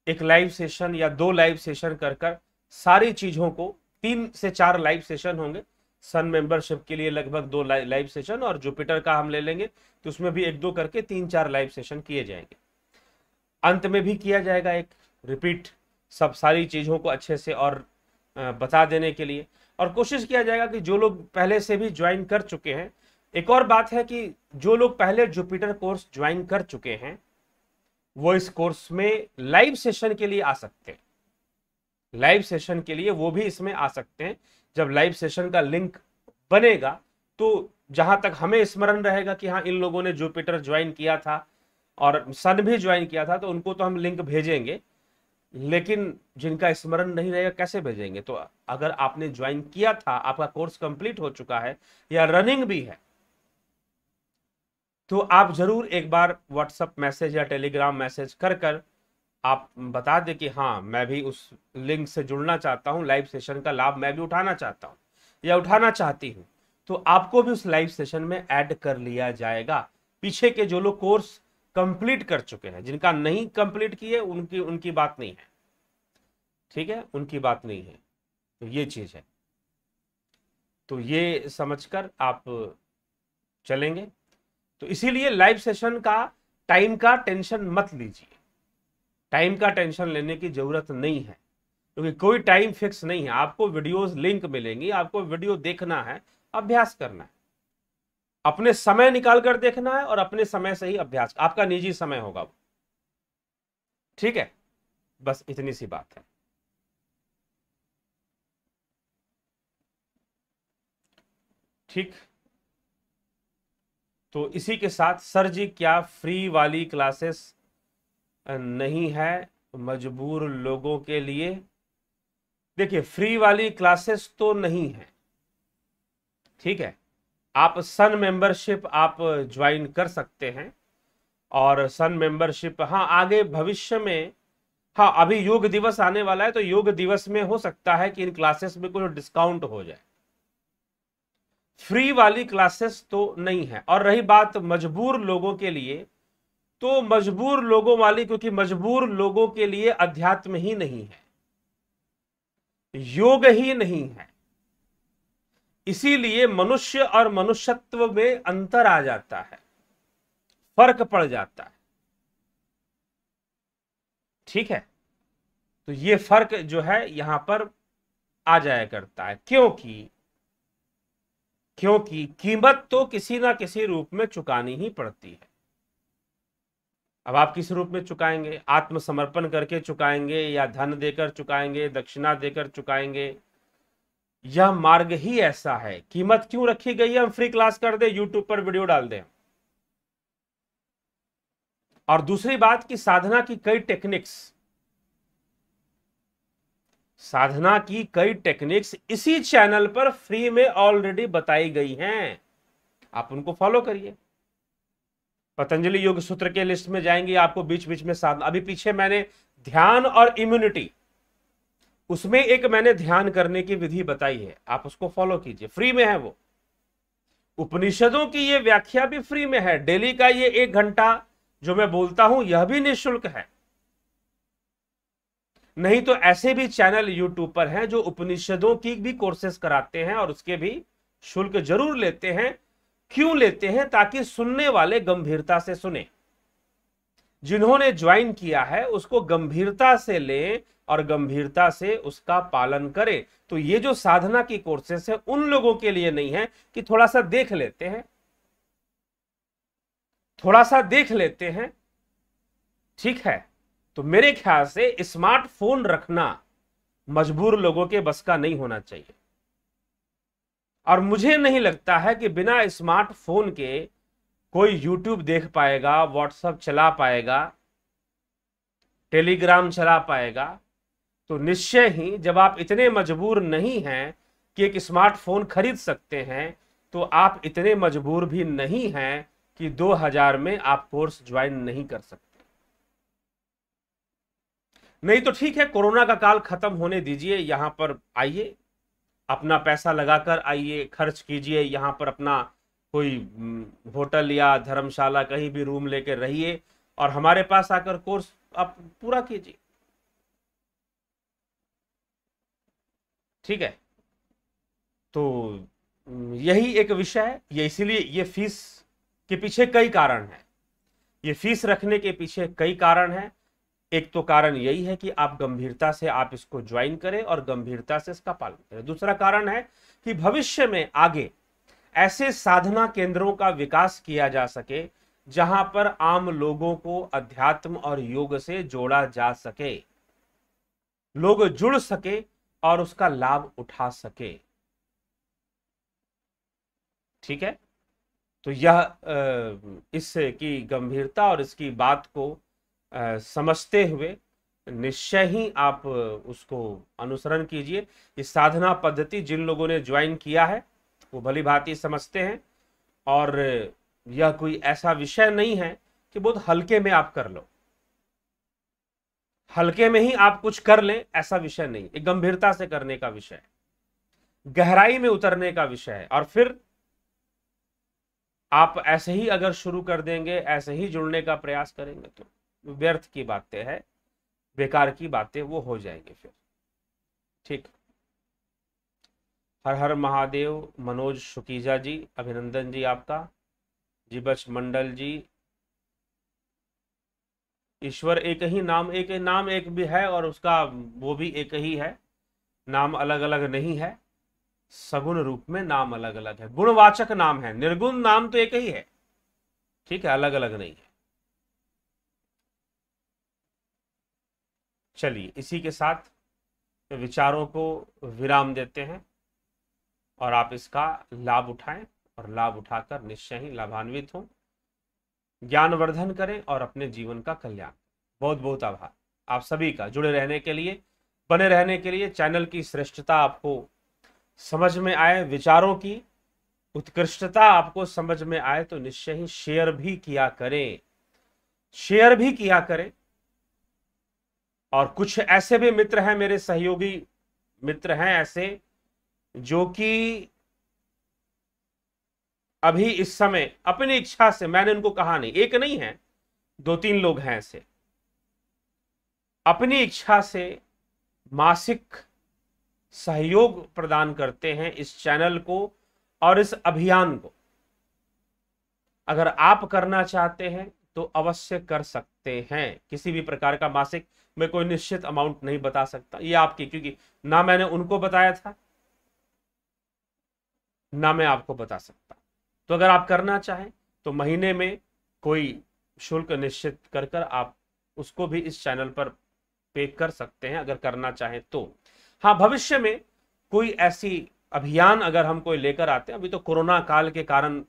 एक लाइव सेशन या 2 लाइव सेशन कर सारी चीजों को, 3 से 4 लाइव सेशन होंगे। सन मेंबरशिप के लिए लगभग 2 लाइव सेशन, और जुपिटर का हम ले लेंगे तो उसमें भी 1-2 करके 3-4 लाइव सेशन किए जाएंगे। अंत में भी किया जाएगा एक रिपीट, सब सारी चीजों को अच्छे से और बता देने के लिए। और कोशिश किया जाएगा कि जो लोग पहले से भी ज्वाइन कर चुके हैं, एक और बात है कि जो लोग पहले जुपिटर कोर्स ज्वाइन कर चुके हैं वो इस कोर्स में लाइव सेशन के लिए आ सकते हैं। लाइव सेशन के लिए वो भी इसमें आ सकते हैं। जब लाइव सेशन का लिंक बनेगा तो जहां तक हमें स्मरण रहेगा कि हाँ, इन लोगों ने जुपिटर ज्वाइन किया था और सन भी ज्वाइन किया था, तो उनको तो हम लिंक भेजेंगे। लेकिन जिनका स्मरण नहीं रहेगा कैसे भेजेंगे? तो अगर आपने ज्वाइन किया था, आपका कोर्स कंप्लीट हो चुका है या रनिंग भी है, तो आप जरूर एक बार व्हाट्सएप मैसेज या टेलीग्राम मैसेज कर आप बता दें कि हाँ, मैं भी उस लिंक से जुड़ना चाहता हूं, लाइव सेशन का लाभ मैं भी उठाना चाहता हूं या उठाना चाहती हूं, तो आपको भी उस लाइव सेशन में ऐड कर लिया जाएगा। पीछे के जो लोग कोर्स कंप्लीट कर चुके हैं, जिनका नहीं कंप्लीट किए उनकी बात नहीं है। ठीक है, उनकी बात नहीं है, तो ये चीज है। तो ये समझकर आप चलेंगे। तो इसीलिए लाइव सेशन का टाइम का टेंशन मत लीजिए, टाइम का टेंशन लेने की जरूरत नहीं है, क्योंकि कोई टाइम फिक्स नहीं है। आपको वीडियोस लिंक मिलेंगी, आपको वीडियो देखना है, अभ्यास करना है, अपने समय निकाल कर देखना है और अपने समय से ही अभ्यास, आपका निजी समय होगा वो। ठीक है, बस इतनी सी बात है। ठीक, तो इसी के साथ सर जी क्या फ्री वाली क्लासेस नहीं है मजबूर लोगों के लिए? देखिए, फ्री वाली क्लासेस तो नहीं है, ठीक है। आप सन मेंबरशिप आप ज्वाइन कर सकते हैं, और सन मेंबरशिप, हाँ आगे भविष्य में, हाँ अभी योग दिवस आने वाला है, तो योग दिवस में हो सकता है कि इन क्लासेस में कुछ डिस्काउंट हो जाए। फ्री वाली क्लासेस तो नहीं है। और रही बात मजबूर लोगों के लिए, तो मजबूर लोगों वाली, क्योंकि मजबूर लोगों के लिए अध्यात्म ही नहीं है, योग ही नहीं है, इसीलिए मनुष्य और मनुष्यत्व में अंतर आ जाता है, फर्क पड़ जाता है। ठीक है, तो ये फर्क जो है यहां पर आ जाया करता है, क्योंकि कीमत तो किसी ना किसी रूप में चुकानी ही पड़ती है। अब आप किस रूप में चुकाएंगे? आत्मसमर्पण करके चुकाएंगे, या धन देकर चुकाएंगे, दक्षिणा देकर चुकाएंगे? यह मार्ग ही ऐसा है। कीमत क्यों रखी गई है? हम फ्री क्लास कर दे, यूट्यूब पर वीडियो डाल दें। और दूसरी बात कि साधना की कई टेक्निक्स, साधना की कई टेक्निक्स इसी चैनल पर फ्री में ऑलरेडी बताई गई हैं, आप उनको फॉलो करिए। पतंजलि योग सूत्र के लिस्ट में जाएंगे, आपको बीच बीच में साधना, अभी पीछे मैंने ध्यान और इम्यूनिटी, उसमें एक मैंने ध्यान करने की विधि बताई है, आप उसको फॉलो कीजिए, फ्री में है वो। उपनिषदों की ये व्याख्या भी फ्री में है, डेली का ये 1 घंटा जो मैं बोलता हूं यह भी निःशुल्क है। नहीं तो ऐसे भी चैनल यूट्यूब पर हैं जो उपनिषदों की भी कोर्सेस कराते हैं और उसके भी शुल्क जरूर लेते हैं। क्यों लेते हैं? ताकि सुनने वाले गंभीरता से सुने, जिन्होंने ज्वाइन किया है उसको गंभीरता से ले और गंभीरता से उसका पालन करे। तो ये जो साधना की कोर्सेस है उन लोगों के लिए नहीं है कि थोड़ा सा देख लेते हैं, थोड़ा सा देख लेते हैं, ठीक है। तो मेरे ख्याल से स्मार्टफोन रखना मजबूर लोगों के बस का नहीं होना चाहिए, और मुझे नहीं लगता है कि बिना स्मार्टफोन के कोई यूट्यूब देख पाएगा, व्हाट्सएप चला पाएगा, टेलीग्राम चला पाएगा। तो निश्चय ही जब आप इतने मजबूर नहीं हैं कि एक स्मार्टफोन खरीद सकते हैं, तो आप इतने मजबूर भी नहीं हैं कि 2000 में आप कोर्स ज्वाइन नहीं कर सकते। नहीं तो ठीक है, कोरोना का काल खत्म होने दीजिए, यहां पर आइए, अपना पैसा लगाकर आइए, खर्च कीजिए, यहां पर अपना कोई होटल या धर्मशाला कहीं भी रूम लेकर रहिए और हमारे पास आकर कोर्स आप पूरा कीजिए। ठीक है, तो यही एक विषय है। ये इसीलिए ये फीस के पीछे कई कारण है, ये फीस रखने के पीछे कई कारण है। एक तो कारण यही है कि आप गंभीरता से आप इसको ज्वाइन करें और गंभीरता से इसका पालन करें। दूसरा कारण है कि भविष्य में आगे ऐसे साधना केंद्रों का विकास किया जा सके जहां पर आम लोगों को अध्यात्म और योग से जोड़ा जा सके, लोग जुड़ सके और उसका लाभ उठा सके। ठीक है, तो यह इसकी गंभीरता और इसकी बात को समझते हुए निश्चय ही आप उसको अनुसरण कीजिए। इस साधना पद्धति जिन लोगों ने ज्वाइन किया है वो भली भांति समझते हैं, और यह कोई ऐसा विषय नहीं है कि बहुत हल्के में आप कर लो, हल्के में ही आप कुछ कर लें, ऐसा विषय नहीं। एक गंभीरता से करने का विषय है, गहराई में उतरने का विषय है। और फिर आप ऐसे ही अगर शुरू कर देंगे, ऐसे ही जुड़ने का प्रयास करेंगे तो व्यर्थ की बातें हैं, बेकार की बातें वो हो जाएंगे फिर। ठीक, हर हर महादेव। मनोज शुकीजा जी, अभिनंदन जी आपका। जीबच मंडल जी, ईश्वर एक ही नाम, एक भी है और उसका वो भी एक ही है, नाम अलग अलग नहीं है। सगुण रूप में नाम अलग अलग है, गुणवाचक नाम है, निर्गुण नाम तो एक ही है, ठीक है, अलग अलग नहीं है। चलिए इसी के साथ विचारों को विराम देते हैं और आप इसका लाभ उठाएं और लाभ उठाकर निश्चय ही लाभान्वित हों, ज्ञानवर्धन करें और अपने जीवन का कल्याण। बहुत बहुत आभार आप सभी का जुड़े रहने के लिए, बने रहने के लिए। चैनल की श्रेष्ठता आपको समझ में आए, विचारों की उत्कृष्टता आपको समझ में आए तो निश्चय ही शेयर भी किया करें, शेयर भी किया करें। और कुछ ऐसे भी मित्र हैं, मेरे सहयोगी मित्र हैं ऐसे, जो कि अभी इस समय अपनी इच्छा से, मैंने उनको कहा नहीं, एक नहीं है, 2-3 लोग हैं ऐसे, अपनी इच्छा से मासिक सहयोग प्रदान करते हैं इस चैनल को और इस अभियान को। अगर आप करना चाहते हैं तो अवश्य कर सकते हैं। किसी भी प्रकार का मासिक, मैं कोई निश्चित अमाउंट नहीं बता सकता, ये आपकी, क्योंकि ना मैंने उनको बताया था ना मैं आपको बता सकता। तो अगर आप करना चाहें तो महीने में कोई शुल्क निश्चित कर कर आप उसको भी इस चैनल पर पे कर सकते हैं, अगर करना चाहें तो। हाँ, भविष्य में कोई ऐसी अभियान अगर हम कोई लेकर आते हैं, अभी तो कोरोना काल के कारण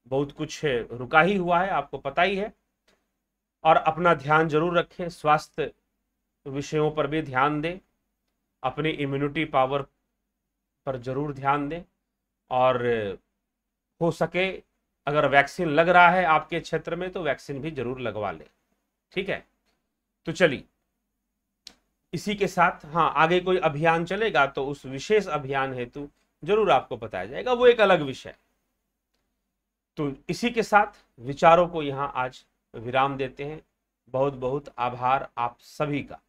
बहुत कुछ रुका ही हुआ है, आपको पता ही है। और अपना ध्यान जरूर रखें, स्वास्थ्य विषयों पर भी ध्यान दें, अपनी इम्यूनिटी पावर पर जरूर ध्यान दें, और हो सके अगर वैक्सीन लग रहा है आपके क्षेत्र में तो वैक्सीन भी जरूर लगवा लें, ठीक है। तो चलिए इसी के साथ, हाँ, आगे कोई अभियान चलेगा तो उस विशेष अभियान हेतु जरूर आपको बताया जाएगा, वो एक अलग विषय। तो इसी के साथ विचारों को यहां आज विराम देते हैं। बहुत बहुत आभार आप सभी का।